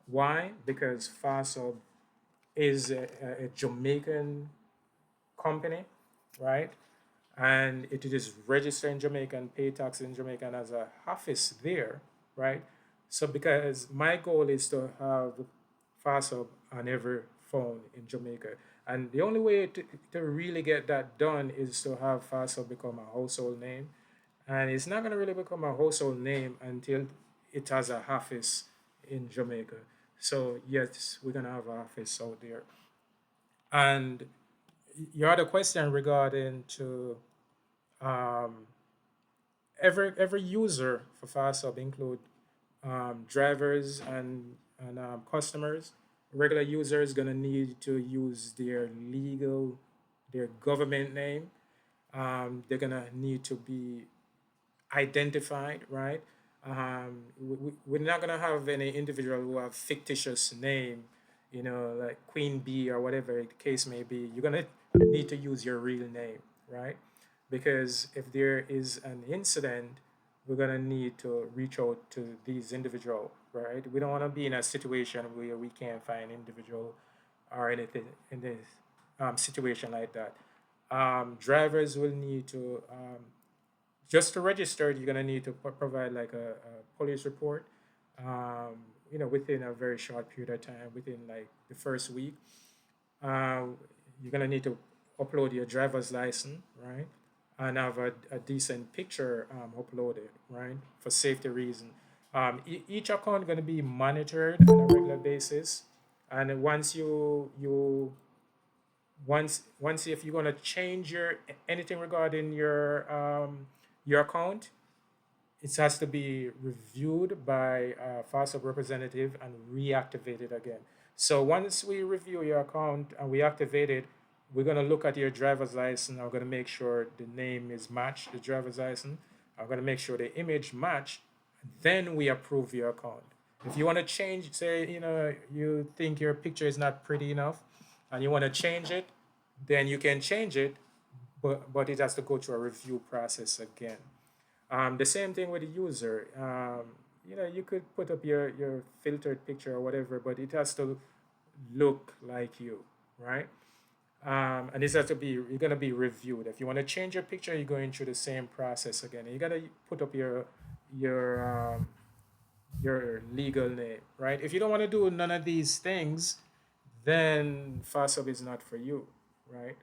Why? Because FASUB is a Jamaican company, right? And it is registered in Jamaica and pay tax in Jamaica and has a office there, right? So because my goal is to have FASUB on every phone in Jamaica. And the only way to really get that done is to have FASUB become a household name. And it's not going to really become a household name until it has a office in Jamaica. So yes, we're going to have an office out there. And your other question regarding to um, every user for FastHub include drivers and customers. Regular users gonna need to use their government name. They're gonna need to be identified, right? We're not gonna have any individual who have fictitious name, like Queen Bee or whatever the case may be. You're gonna need to use your real name, right? Because if there is an incident, we're gonna need to reach out to these individual, right? We don't want to be in a situation where we can't find individual or anything in this situation like that. Drivers will need to just to register. You're gonna need to provide like a police report. Within a very short period of time, within like the first week. uh, you're gonna need to upload your driver's license, right? And have a decent picture uploaded, right? For safety reason. Each account gonna be monitored on a regular basis, and once if you're gonna change your anything regarding your account, it has to be reviewed by a FaastHub representative and reactivated again. So once we review your account and we activate it, we're going to look at your driver's license. I'm going to make sure the name is matched, the driver's license. I'm going to make sure the image match. Then we approve your account. If you want to change, say, you think your picture is not pretty enough and you want to change it, then you can change it, but it has to go through a review process again. The same thing with the user. You could put up your filtered picture or whatever, but it has to look like you, right? And this has to be, you're gonna be reviewed. If you want to change your picture, you're going through the same process again. And you gotta put up your your legal name, right? If you don't want to do none of these things, then FASTSUB is not for you, right?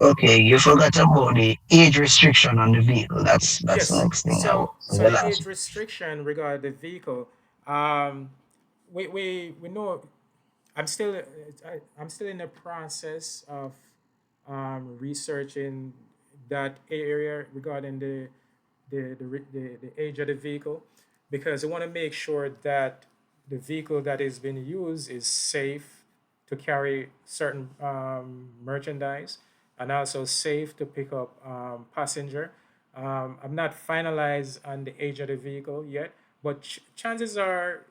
Okay, you forgot about the age restriction on the vehicle. That's the Yes. next thing. I So will the ask. age restriction regarding the vehicle, um, we know I'm still in the process of researching that area regarding the age of the vehicle, because I want to make sure that the vehicle that is being used is safe to carry certain merchandise, and also safe to pick up passenger. I'm not finalized on the age of the vehicle yet, but chances are,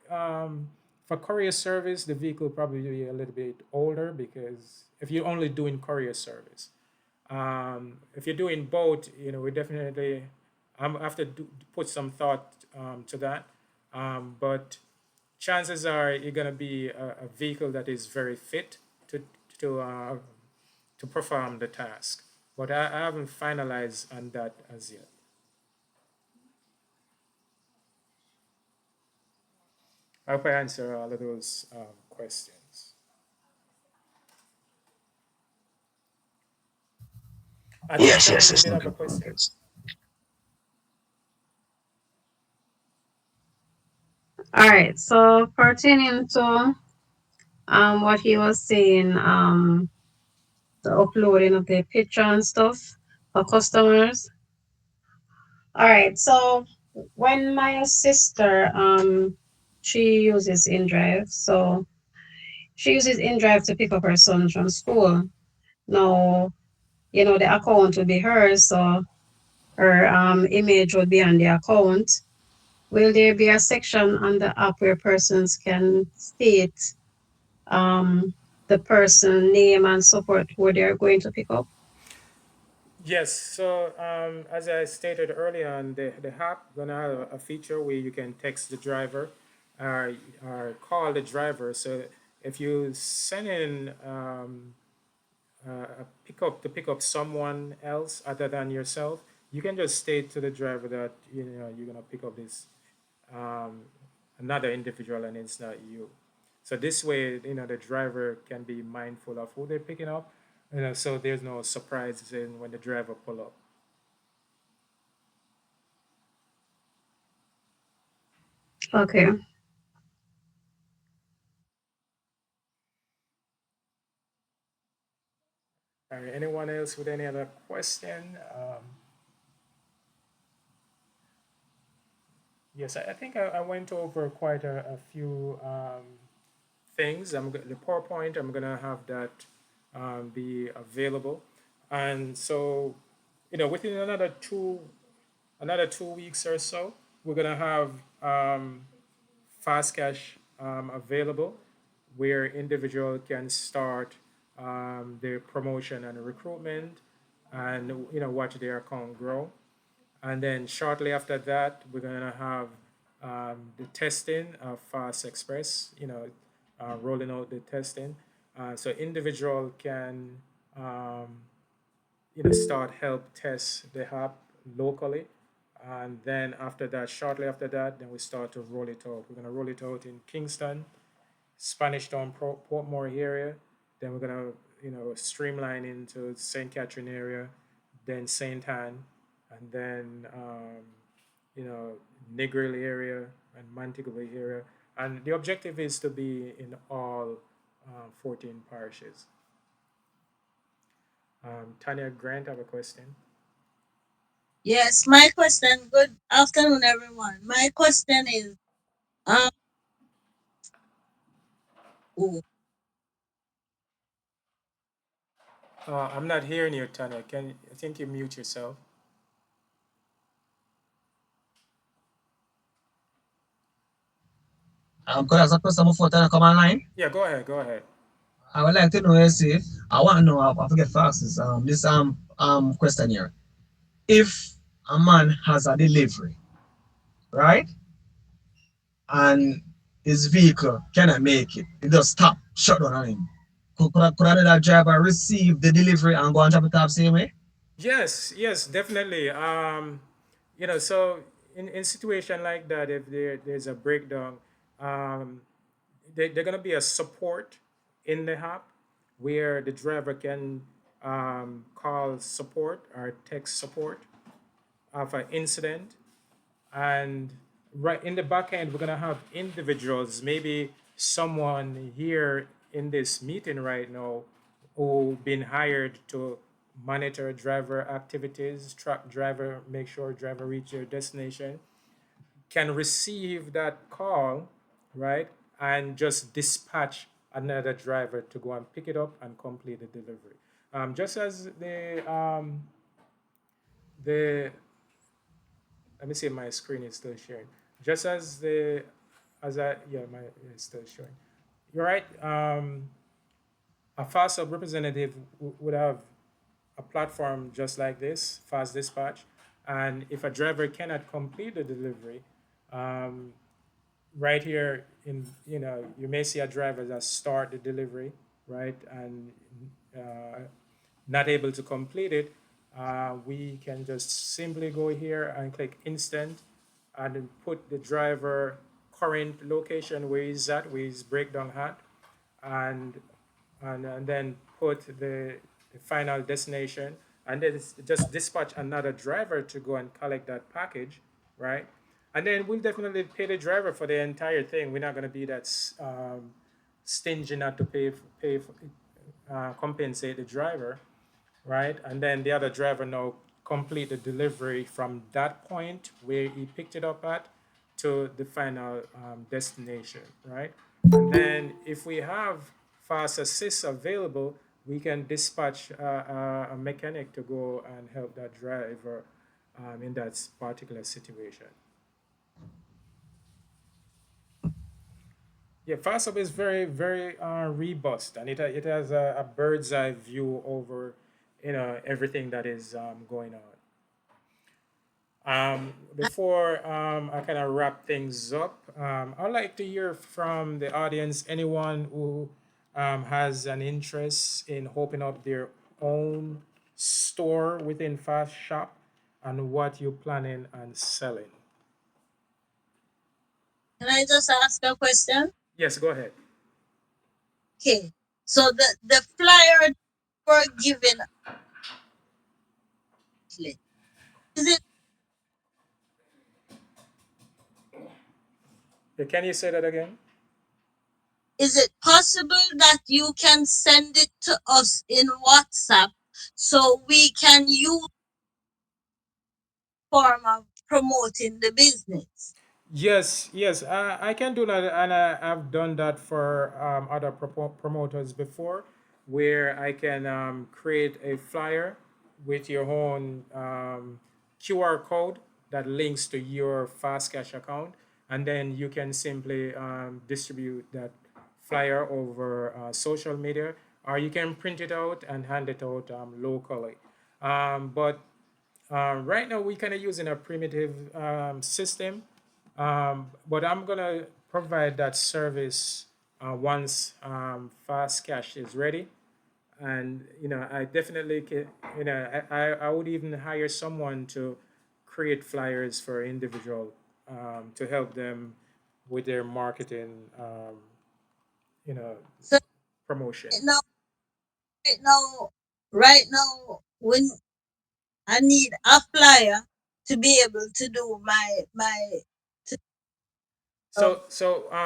for courier service, the vehicle will probably be a little bit older, because if you're only doing courier service, if you're doing both, we definitely have to put some thought to that. But chances are you're going to be a vehicle that is very fit to to uh, to perform the task. But I haven't finalized on that as yet. I hope I answer all of those questions. I think Yes, Sharon, yes, you yes. did No, have a no, no, question. yes. All right. So pertaining to what he was saying, the uploading of the picture and stuff for customers. All right. So when my sister she uses InDrive, so she uses InDrive to pick up her son from school. Now, the account would be hers, so her image would be on the account. Will there be a section on the app where persons can state the person name and so forth who they're going to pick up? Yes, so as I stated earlier on, the app gonna have a feature where you can text the driver, or call the driver. So if you send in a pickup to pick up someone else other than yourself, you can just state to the driver that you're gonna pick up this um, another individual and it's not you. So this way, the driver can be mindful of who they're picking up, so there's no surprises in when the driver pull up. Okay. All right, anyone else with any other question? Yes, I think I went over quite a few things. The PowerPoint, I'm gonna have that be available, and so within another 2 weeks or so, we're gonna have fast cash available, where individual can start their promotion and recruitment, and watch their account grow. And then shortly after that, we're gonna have the testing of Fast Express. rolling out the testing. So individual can um, start help test the app locally, and then after that, shortly after that, then we start to roll it out. We're gonna roll it out in Kingston, Spanish Town, Portmore area. Then we're gonna streamline into St. Catherine area, then St. Anne, and then you know Negril area and Montego Bay area. And the objective is to be in all 14 parishes. Tanya Grant, I have a question. Yes, my question. Good afternoon, everyone. My question is, um, oh, I'm not hearing you, Tanya. I think you mute yourself? Could I ask a question before I come online? Yeah, go ahead. Go ahead. I would like to know, you see, I want to know, I forget fast this question here. If a man has a delivery, right? And his vehicle cannot make it, it just stop, shut down on him. Could that driver receive the delivery and go and drop it off same way? Yes, yes, definitely. So in situation like that, if there's a breakdown, um, they're gonna be a support in the app where the driver can call support or text support of an incident. And right in the back end, we're gonna have individuals, maybe someone here in this meeting right now who been hired to monitor driver activities, track driver, make sure driver reach their destination, can receive that call, right, and just dispatch another driver to go and pick it up and complete the delivery. Just as the let me see if my screen is still sharing. Just as the as I yeah, my it's still showing. You're right. A FaastHub representative would have a platform just like this, Fast Dispatch, and if a driver cannot complete the delivery, um, right here in you may see a driver that start the delivery, right, and uh, not able to complete it, we can just simply go here and click instant and then put the driver current location where he's at, where his breakdown at, and and then put the final destination, and then just dispatch another driver to go and collect that package, right? And then we'll definitely pay the driver for the entire thing. We're not going to be that stingy not to compensate the driver, right? And then the other driver now complete the delivery from that point where he picked it up at to the final destination, right? And then if we have fast assist available, we can dispatch a mechanic to go and help that driver in that particular situation. Yeah, FastHub is very, very robust, and it has a bird's eye view over, everything that is going on. Before I kind of wrap things up, I'd like to hear from the audience, anyone who has an interest in opening up their own store within Fast Shop and what you're planning on selling. can I just ask a question? Yes, go ahead. Okay, so the flyer were given, is it Can you say that again? is it possible that you can send it to us in WhatsApp so we can use form of promoting the business? Yes, yes, I can do that, and I've done that for other promoters before, where I can create a flyer with your own QR code that links to your Fast Cash account, and then you can simply distribute that flyer over social media, or you can print it out and hand it out locally. But right now, we're kind of using a primitive system, but I'm gonna provide that service once Fast Cash is ready. And I definitely can, I would even hire someone to create flyers for individual, to help them with their marketing, you know, So promotion. now, right now, right now, when I need a flyer to be able to do my to, So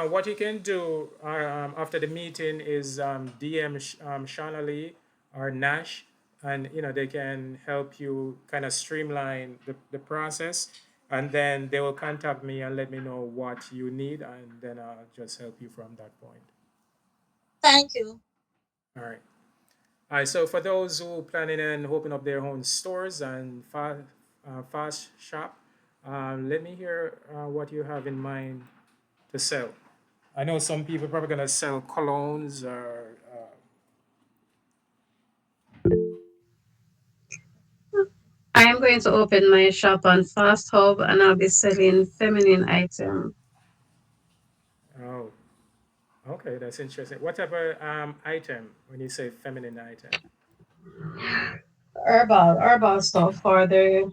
what you can do after the meeting is DM Shauna Lee or Nash, and they can help you kind of streamline the process, and then they will contact me and let me know what you need, and then I'll just help you from that point. thank you. All right. All right. So for those who planning and open up their own stores and fast shop, let me hear what you have in mind to sell. I know some people probably gonna sell colognes or I am going to open my shop on FaastHub and I'll be selling feminine items. oh, okay, that's interesting. What type of item when you say feminine item? Herbal stuff for the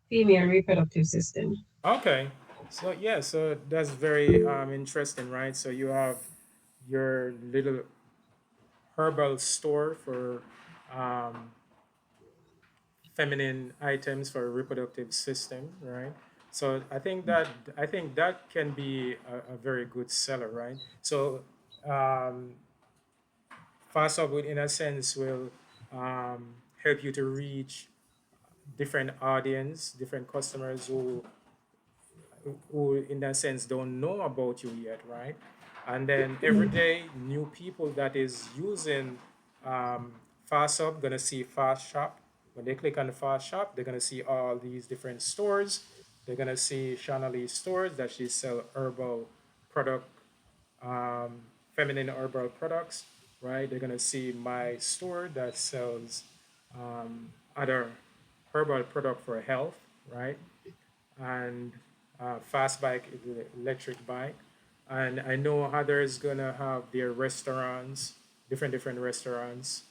female reproductive system. Okay, so yeah, so that's very interesting, right? So you have your little herbal store for um, feminine items for reproductive system, right? So I think that can be a very good seller, right? So um, FastHub will, in a sense, will help you to reach different audience, different customers who in that sense don't know about you yet, right? And then every day, new people that is using um, FastHub gonna see Fast Shop. When they click on the Fast Shop, they're gonna see all these different stores. They're gonna see Shana Lee's stores that she sell herbal product, um, feminine herbal products, right? They're gonna see my store that sells other herbal product for health, right? And fast bike, electric bike, and I know others gonna have their restaurants, different restaurants,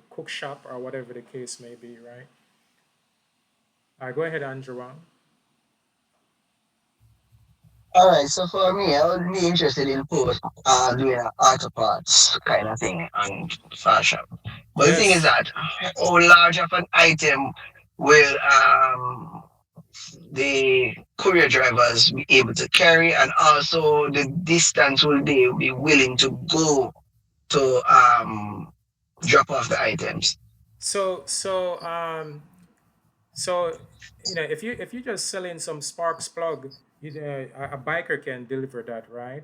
cook shop or whatever the case may be, right? Go ahead, Andrew. All right, so for me, I would be interested in doing an auto parts kind of thing on fashion. But the thing is Yes. that how large of an item will the courier drivers be able to carry, and also the distance will they be willing to go to drop off the items. So so um So, if you're just selling some sparks plug, a biker can deliver that, right?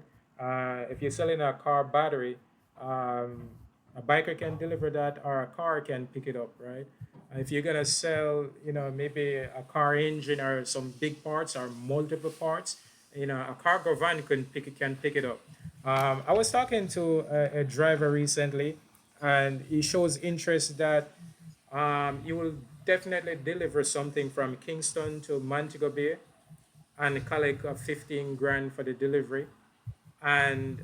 If you're selling a car battery, um, a biker can deliver that, or a car can pick it up, right? If you're gonna sell, maybe a car engine or some big parts or multiple parts, a cargo van can pick it up. I was talking to a driver recently, and he shows interest that you will definitely deliver something from Kingston to Montego Bay and collect 15 grand for the delivery, and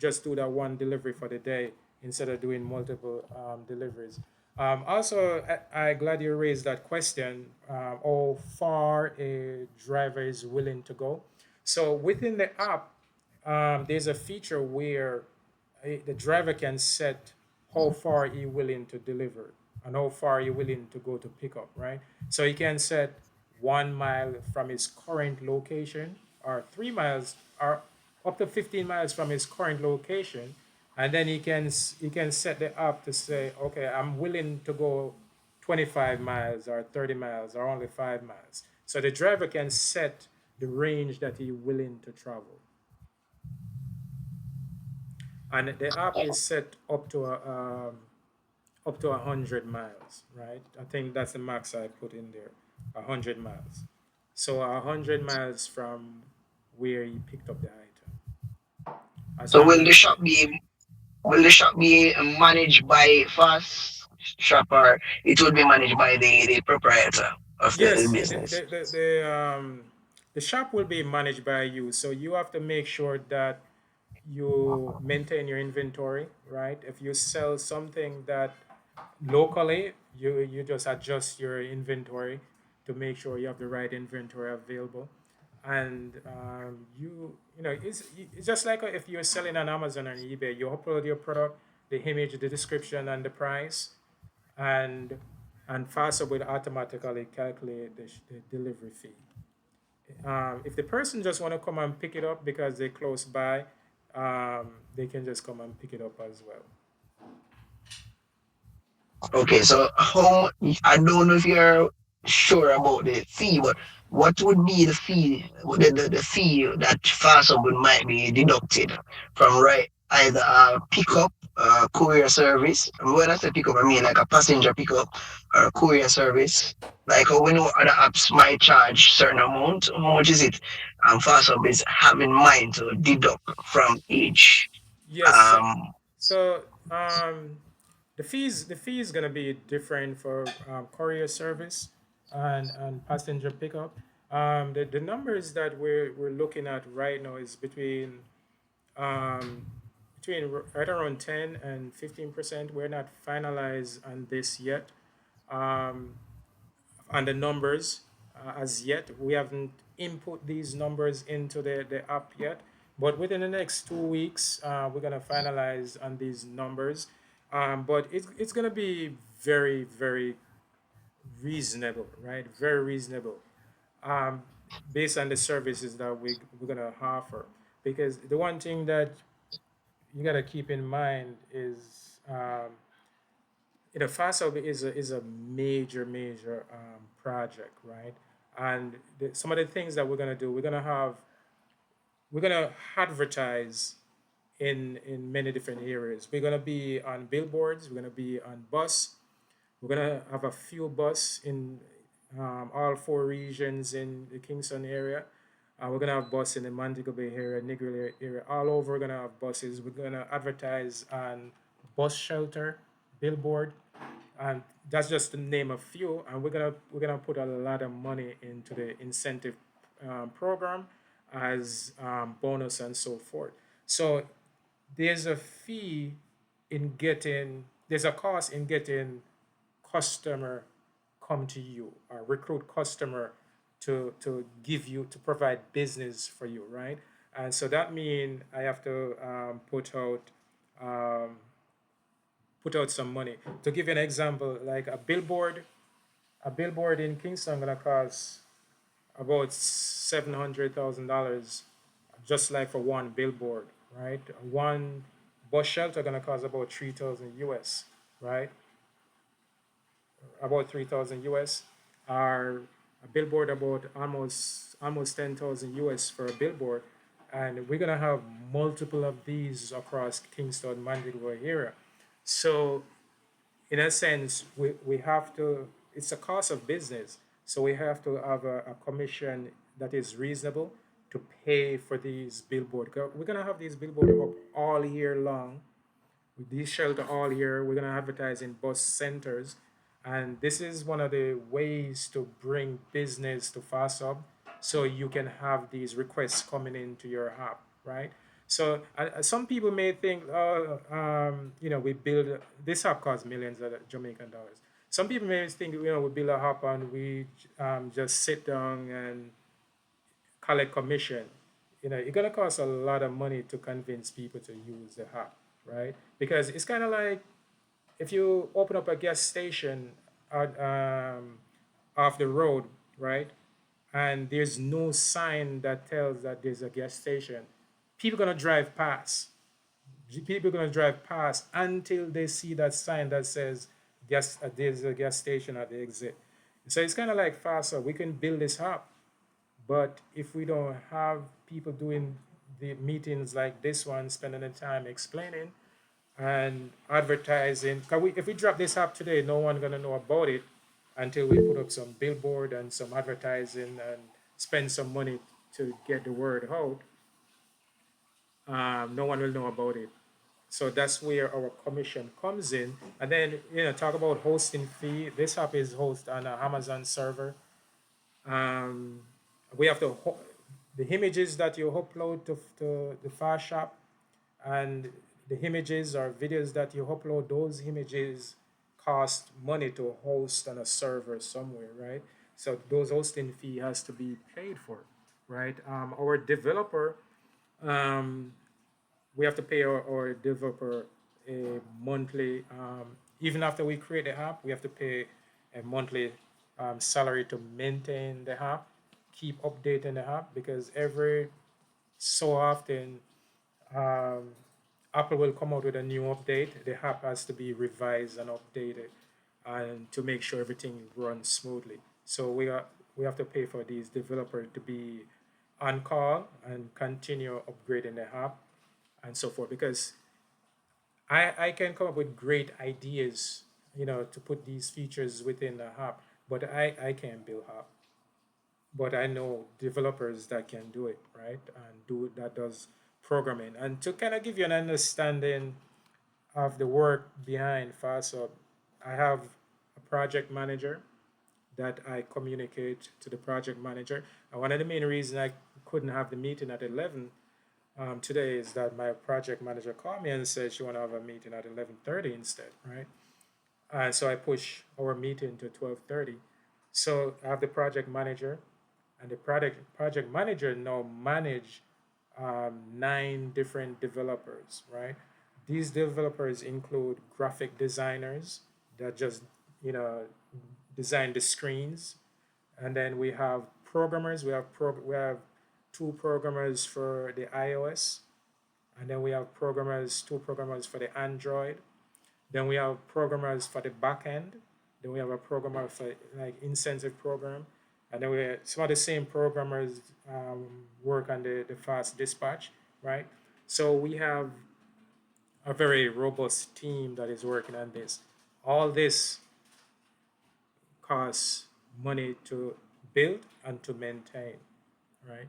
just do that one delivery for the day instead of doing multiple deliveries. Also, I glad you raised that question. How far a driver is willing to go. So within the app, there's a feature where the driver can set how far he willing to deliver and how far he willing to go to pick up, right? So he can set 1 mile from his current location, or 3 miles, or up to 15 miles from his current location, and then he can set the app to say, okay, I'm willing to go 25 miles or 30 miles or only 5 miles. So the driver can set the range that he's willing to travel, and the app is set up to 100 miles, right? I think that's the max I put in there, 100 miles. So 100 miles from where he picked up the item, as So long as it's set. will the shop be managed by Fast Shop, or it will be managed by the proprietor of the Yes, business? the shop will be managed by you, so you have to make sure that you maintain your inventory, right? If you sell something that locally, you just adjust your inventory to make sure you have the right inventory available. And it's just like if you're selling on Amazon or eBay, you upload your product, the image, the description, and the price, and FaastHub will automatically calculate the delivery fee. If the person just want to come and pick it up because they're close by, they can just come and pick it up as well. Okay, so I don't know if you're sure about the fee, but what would be the fee, the fee that FastHub might be deducted from, right, either a pickup, courier service. And when I say pickup, I mean like a passenger pickup or a courier service. Like we know other apps might charge certain amount. How much is it? FastHub is having in mind to deduct from each. Yes. Um, So the fee is gonna be different for courier service and passenger pickup. The numbers that we're looking at right now is um, right around 10 and 15%. We're not finalized on this yet. Um, on the numbers as yet. We haven't input these numbers into the app yet. But within the next 2 weeks, we're going to finalize on these numbers. But it's going to be very, very reasonable, right? Very reasonable um, based on the services that we're going to offer. Because the one thing that you got to keep in mind is FASOB is a major, major project, right? And some of the things that we're gonna do, we're gonna advertise in many different areas. We're gonna be on billboards. We're gonna be on bus. We're gonna have a few bus in all four regions in the Kingston area. We're gonna have bus in the Montego Bay area, Negril area, all over. We're gonna have buses. We're gonna advertise on bus shelter, billboard, and that's just to name a few. And we're gonna put a lot of money into the incentive program as bonus and so forth. So there's a fee in getting there's a cost in getting customer come to you or recruit customer to give you to provide business for you, right? And so that means I have to um, put out some money. To give you an example, like a billboard in Kingston gonna cost about $700,000, just like for one billboard, right? One bus shelter gonna cost about 3,000 US, right? About 3,000 US. Our a billboard about almost 10,000 US for a billboard, and we're gonna have multiple of these across Kingston, Mandeville area. So in a sense, we have to, it's a cost of business. So we have to have a commission that is reasonable to pay for these billboard. We're gonna have these billboard up all year long with these shelter all year. We're gonna advertise in bus centers, and this is one of the ways to bring business to FastHub, so you can have these requests coming into your app, right? So some people may think, oh, we build this app costs millions of Jamaican dollars. Some people may think, we build a app and we just sit down and collect commission. It's gonna cost a lot of money to convince people to use the app, right? Because it's kind of like if you open up a gas station out, off the road, right? And there's no sign that tells that there's a gas station. People gonna drive past. People gonna drive past until they see that sign that says there's a gas station at the exit. So it's kind of like faster. We can build this up, but if we don't have people doing the meetings like this one, spending the time explaining and advertising, cause if we drop this app today, no one gonna know about it until we put up some billboard and some advertising and spend some money to get the word out. No one will know about it. So that's where our commission comes in. And then, talk about hosting fee. This app is hosted on an Amazon server. Um, we have the images that you upload to the Fast Shop. and the images or videos that you upload, those images cost money to host on a server somewhere, right? So those hosting fee has to be paid for, right? Our developer, um, we have to pay our developer a monthly, even after we create the app, we have to pay a monthly salary to maintain the app, keep updating the app, because every so often um, Apple will come out with a new update. The app has to be revised and updated, and to make sure everything runs smoothly. So we have to pay for these developers to be on call and continue upgrading the app and so forth. Because I can come up with great ideas, to put these features within the app, but I can't build app. But I know developers that can do it, right? And do that does programming. And to kind of give you an understanding of the work behind FaastHub, I have a project manager that I communicate to the project manager. And one of the main reasons I couldn't have the meeting at 11 today is that my project manager called me and said she want to have a meeting at 11:30 instead, right? And so I push our meeting to 12:30. So I have the project manager, and the project manager now manage 9 different developers, right? These developers include graphic designers that just you know design the screens, and then we have programmers. We have 2 programmers for the iOS, and then we have 2 programmers for the Android. Then we have programmers for the back end. Then we have a programmer for like incentive program. And then some of the same programmers work on the fast dispatch, right? So we have a very robust team that is working on this. All this costs money to build and to maintain, right?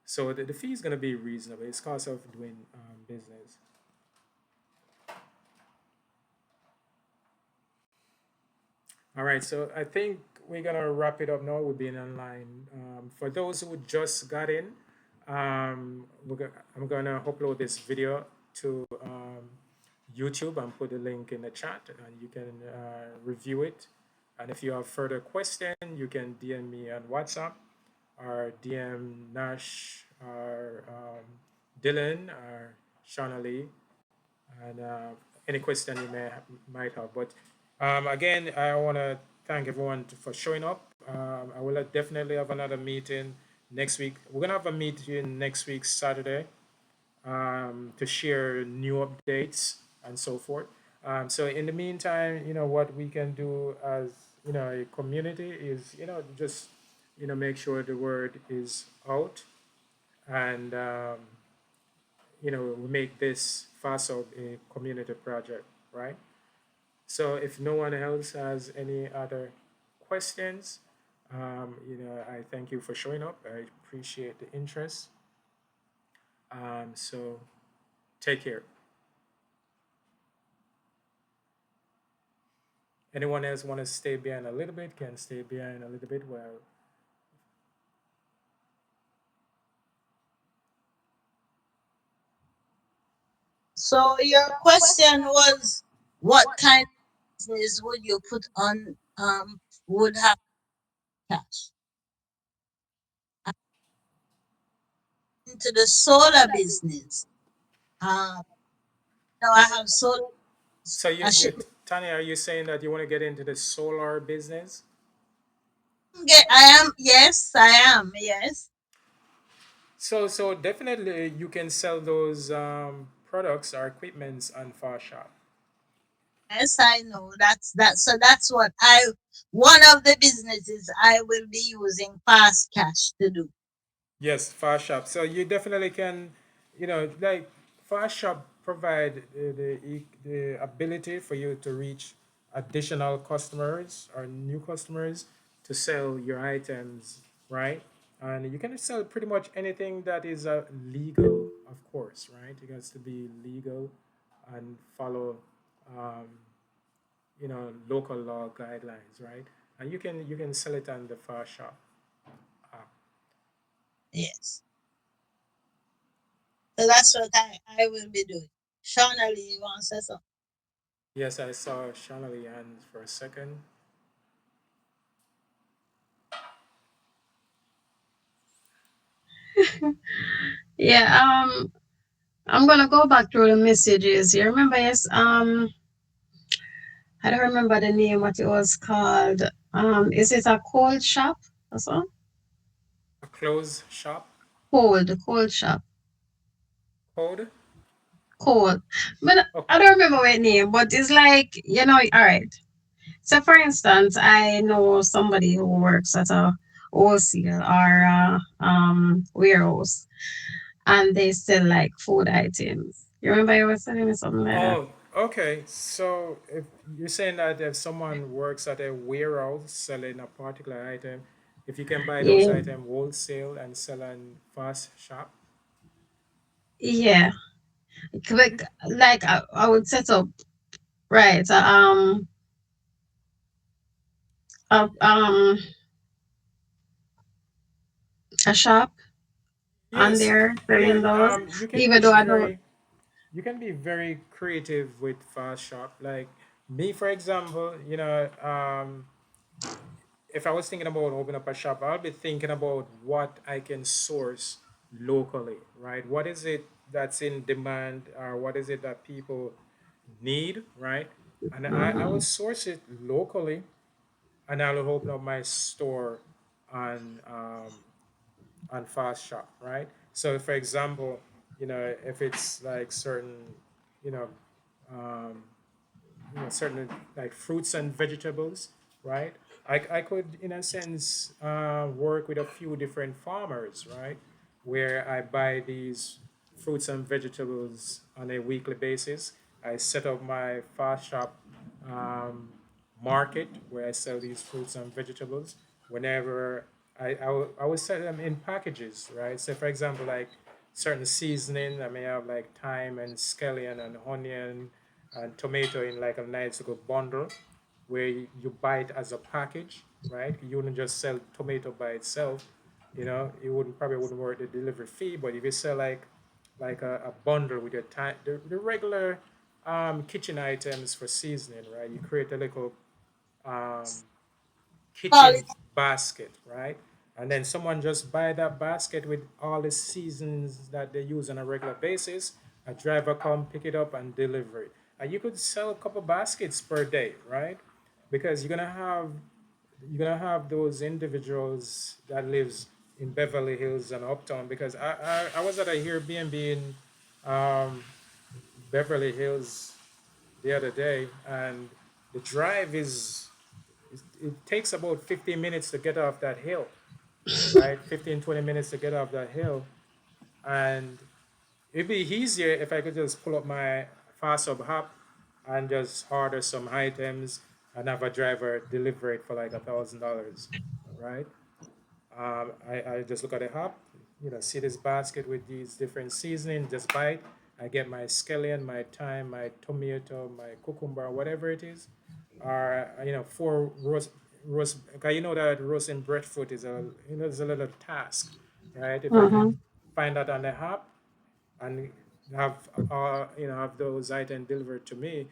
So the fee is going to be reasonable. It's cost of doing business. All right, so I think we're gonna wrap it up now. We've been online. For those who just got in, I'm gonna upload this video to YouTube and put the link in the chat, and you can review it. And if you have further question, you can DM me on WhatsApp or DM Nash or Dylan or Shauna Lee, and any question you might have. But again, I want to thank everyone for showing up. I will definitely have another meeting next week. We're gonna have a meeting next week, Saturday, to share new updates and so forth. So in the meantime, what we can do as a community is just make sure the word is out, and we make this FASOB a community project, right? So if no one else has any other questions, I thank you for showing up. I appreciate the interest. So take care. Anyone else want to stay behind a little bit can stay behind a little bit. Well, So your question was, what kind of business would you put on, would have cash? Into the solar business. Now I have solar. so I should Tanya, are you saying that you want to get into the solar business? I am, yes, I am, yes. So definitely you can sell those products or equipments on Fast Shop. Yes, I know. So that's what one of the businesses I will be using fast cash to do. Yes, Fast Shop. So you definitely can, like Fast Shop provide the ability for you to reach additional customers or new customers to sell your items, right? And you can sell pretty much anything that is legal, of course, right? It has to be legal and follow, um, local law guidelines, right? And you can sell it on the Fast Shop app. Yes. So that's what I will be doing. Shauna Lee, you want to say something? Yes, I saw Shanley hand for a second. Yeah, I'm gonna go back through the messages. You remember, yes, I don't remember the name, what it was called. Is it a cold shop or so? A clothes shop Cold shop. code. Cold. But Oh, I don't remember what name, but it's like, all right. So for instance, I know somebody who works at a wholesale or warehouse, and they sell like food items. You remember you were telling me something like that? oh, okay. So if you're saying that if someone works at a warehouse selling a particular item, if you can buy those Yeah, items wholesale and sell on fast shop, yeah. Like I would set up, right, a, a shop on yes, there yeah. selling those, You can even be though I don't. very, you can be very creative with fast shop. Like me, for example, if I was thinking about opening up a shop, I'll be thinking about what I can source locally, right? What is it that's in demand, or what is it that people need, right? And I will Mhm. source it locally, and I will open up my store on fast shop, right? So, for example, if it's like certain, you know, um, certain like fruits and vegetables, right? I could, in a sense, work with a few different farmers, right? Where I buy these fruits and vegetables on a weekly basis. I set up my fast shop um, market where I sell these fruits and vegetables. Whenever I will sell them in packages, right? So, for example, like certain seasoning, I may have like thyme and scallion and onion and tomato in like a nice little bundle where you buy it as a package, right? You wouldn't just sell tomato by itself, it wouldn't work the delivery fee. But if you sell like a bundle with your time, the regular kitchen items for seasoning, right? You create a little um, Call it kitchen basket, right? And then someone just buy that basket with all the seasons that they use on a regular basis. A driver come pick it up and deliver it. And you could sell a couple baskets per day, right? Because you're gonna have those individuals that lives in Beverly Hills and Uptown. Because I was at a Airbnb in um, Beverly Hills the other day, and the drive it takes about 15 minutes to get off that hill, right? 15-20 minutes to get off that hill. And it'd be easier if I could just pull up my FaastHub app and just order some items and have a driver deliver it for like $1,000, right? I just look at the app, see this basket with these different seasonings, just buy it. I get my scallion, my thyme, my tomato, my cucumber, whatever it is, or four roast. Cause you know that roasting breadfruit is a little task, right? If I could Mhm. find that on the app and have those items delivered to me,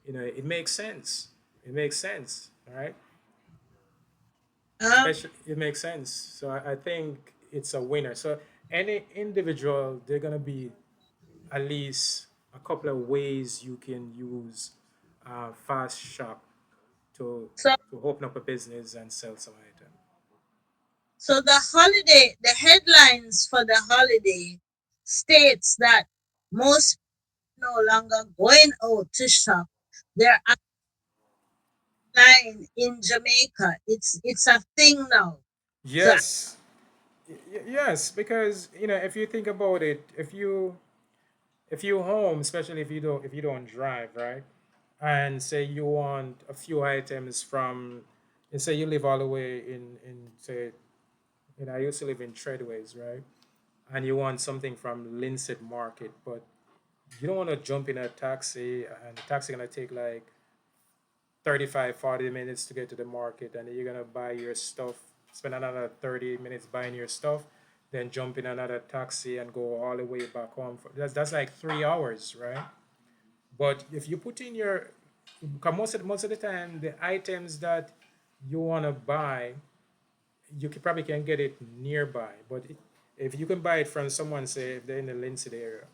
it makes sense. It makes sense, all right? um Especially, it makes sense. So I think it's a winner. So any individual, they're gonna be at least a couple of ways you can use fast shop to so open up a business and sell some item. so the headlines for the holiday states that most people no longer going out to shop. They're online in Jamaica. It's a thing now. So Yes, yes, because if you think about it, if you home, especially if you don't drive, right? And say you want a few items from, and say you live all the way in say, I used to live in Treadways, right? And you want something from Linset Market, but you don't want to jump in a taxi, and the taxi gonna take like 35-40 minutes to get to the market, and then you're gonna buy your stuff, spend another 30 minutes buying your stuff. then jump in another taxi and go all the way back home. That's like 3 hours, right? But if you put in your, because most of the time the items that you want to buy, you probably can get it nearby. But if you can buy it from someone, say if they're in the Linseed area,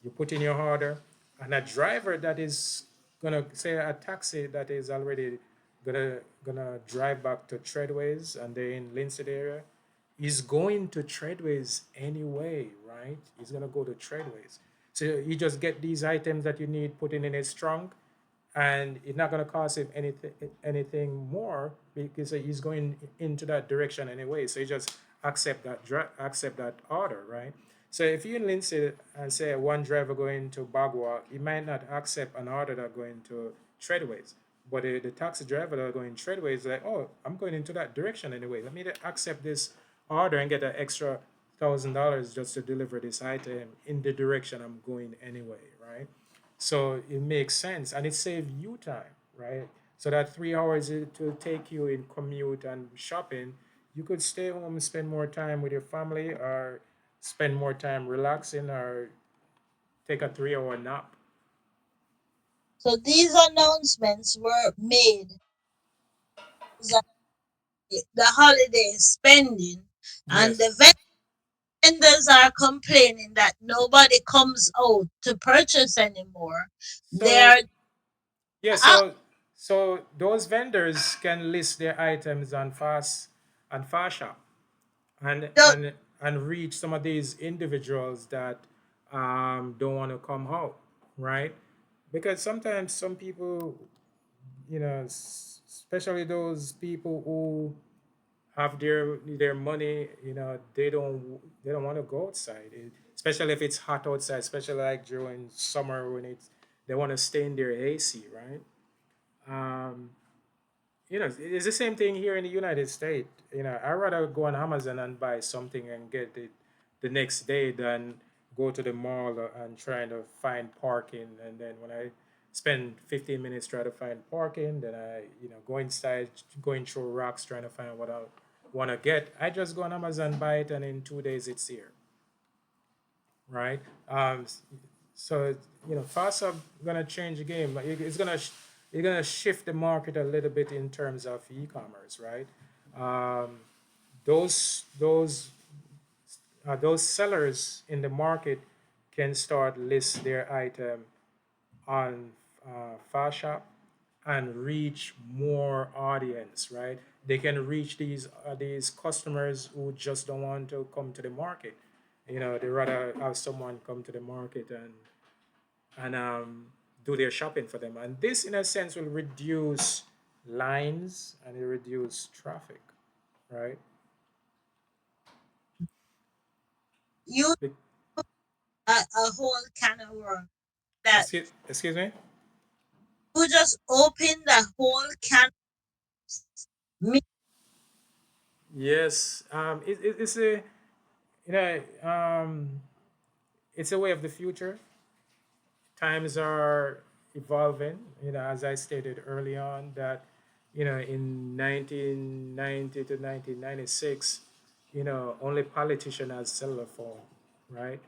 you put in your order, and a driver that is gonna, say a taxi that is already gonna drive back to Treadways and they're in Linseed area, is going to Treadways anyway, right? He's gonna go to Treadways. So you just get these items that you need, put in his trunk, and it's not going to cost him anything more because he's going into that direction anyway. So you just accept that order, right? So if you in Lindsay and say one driver going to Bagua, he might not accept an order that going to Treadways. But the taxi driver that are going Treadways is like, oh, I'm going into that direction anyway. Let me accept this order and get an extra $1,000 just to deliver this item in the direction I'm going anyway, right? So it makes sense and it saves you time, right? So that 3 hours it will take you in commute and shopping, you could stay home and spend more time with your family or spend more time relaxing or take a 3 hour nap. So these announcements were made that the holiday spending, and Yes. the vendors are complaining that nobody comes out to purchase anymore. So They're yeah, out. so those vendors can list their items on Fast Shop and The, and and reach some of these individuals that don't want to come out, right? Because sometimes some people, especially those people who have their money, they don't want to go outside, especially if it's hot outside, especially like during summer when they want to stay in their AC, right? Um, it's the same thing here in the United States. I'd rather go on Amazon and buy something and get it the next day than go to the mall and trying to find parking. And then when I spend 15 minutes trying to find parking, then I, go inside, going through rocks trying to find what I want to get. I just go on Amazon, buy it, and in 2 days it's here, right? So FASA gonna change the game. It's gonna shift the market a little bit in terms of e-commerce, right? Um, those sellers in the market can start list their item on Fast Shop and reach more audience, right? They can reach these customers who just don't want to come to the market. They rather have someone come to the market and do their shopping for them. And this, in a sense, will reduce lines and it reduce traffic, right? you Be- a whole can of worms that excuse me. you just open the whole can. Me, Yes, it's a you know it's a way of the future. Times are evolving. As I stated early on, that in 1990 to 1996, only politician has cellular phone, right?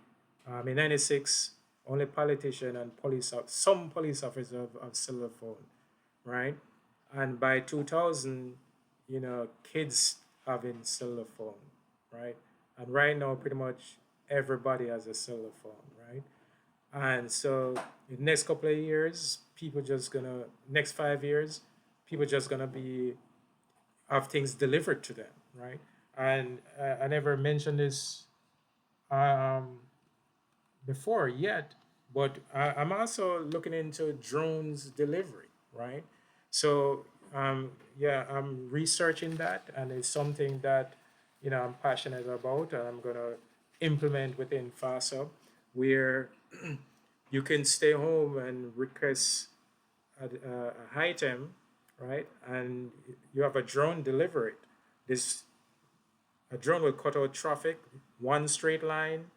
In '96, only politician and some police officers have cellular phone, right? And by 2000, kids having cellular phone, right? And right now, pretty much everybody has a cellular phone, right? And so in the next couple of years, next 5 years, people just gonna be have things delivered to them, right? And I never mentioned this um, before yet, but I'm also looking into drones delivery, right? So yeah, I'm researching that, and it's something that I'm passionate about, and I'm gonna implement within FASA, where you can stay home and request a item, right? And you have a drone deliver it. This A drone will cut out traffic, one straight line,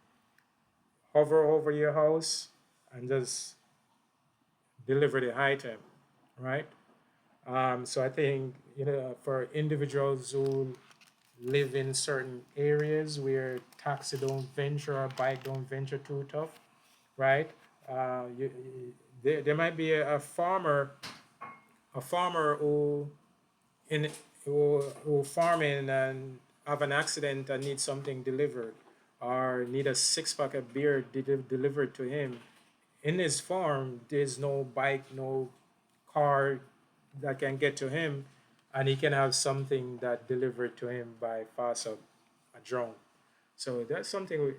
hover over your house, and just deliver the item, right? So I think for individuals who live in certain areas where taxi don't venture or bike don't venture too tough, right? There might be a farmer in who farming and have an accident and need something delivered, or need a six-pack of beer delivered to him. In his farm, there's no bike, no car that can get to him, and he can have something that delivered to him by FaastHub, a drone. So that's something,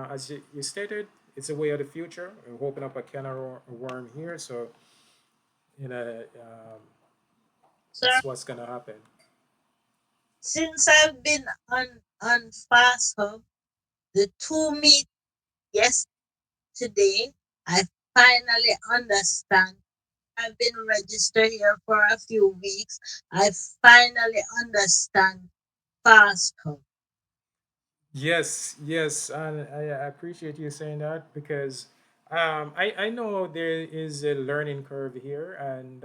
as you stated, it's a way of the future. We're opening up a can of worm here, so you know Sir, that's what's gonna happen. since I've been on Fast Hub, the two meet yesterday, I finally understand. I've been registered here for a few weeks. I finally understand Fast Hub. Yes, yes, and I appreciate you saying that because I know there is a learning curve here, and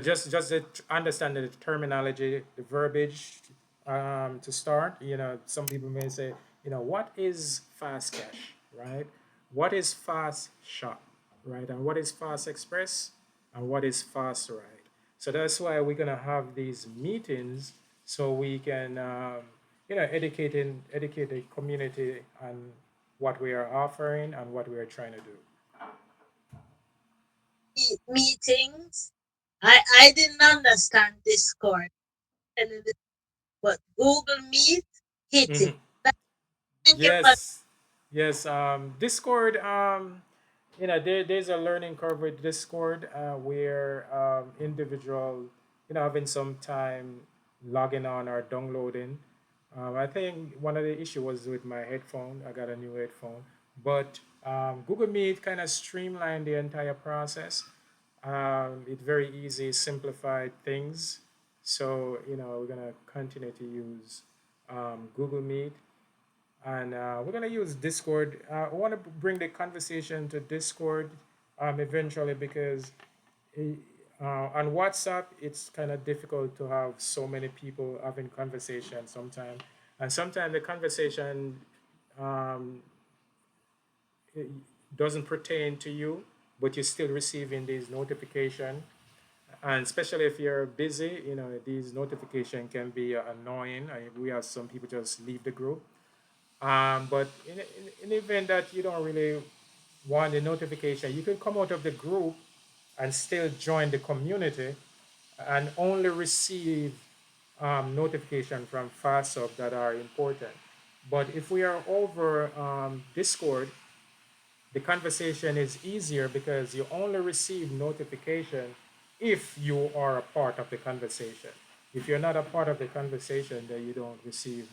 just to understand the terminology, the verbiage to start. Some people may say, what is fast cash, right? What is fast shop, right? And what is fast express, and what is fast ride? So that's why we're gonna have these meetings so we can educate the community on what we are offering and what we are trying to do. Meetings. I didn't understand Discord, but Google Meet hit it. Mhm. Thank you for Yes, yes. Discord. There's a learning curve with Discord where individual, having some time logging on or downloading. I think one of the issue was with my headphone. I got a new headphone, but Google Meet kind of streamlined the entire process. It very easy, simplified things. So we're gonna continue to use Google Meet, and we're gonna use Discord. I want to bring the conversation to Discord eventually because on WhatsApp it's kind of difficult to have so many people having conversation sometimes, and sometimes the conversation um, it doesn't pertain to you, but you're still receiving these notification. And especially if you're busy, these notification can be annoying. We have some people just leave the group. But in the event that you don't really want the notification, you can come out of the group and still join the community and only receive notification from FastSub that are important. But if we are over Discord, the conversation is easier because you only receive notification if you are a part of the conversation. If you're not a part of the conversation, then you don't receive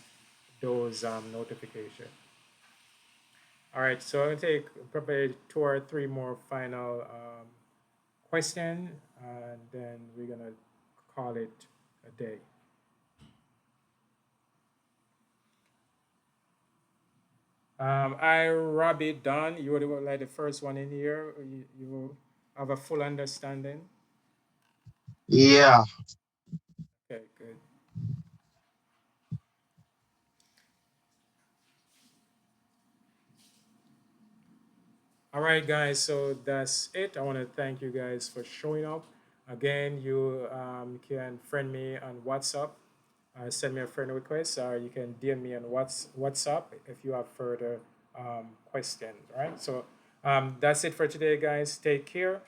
those notifications. All right, so I'll take probably two or three more final question, and then we're gonna call it a day. Robbie, Don, you were like the first one in here. You have a full understanding. Yeah. Okay, good. All right, guys. So that's it. I want to thank you guys for showing up. Again, you can friend me on WhatsApp, send me a friend request, or you can DM me on WhatsApp if you have further questions. All right. So that's it for today, guys. Take care.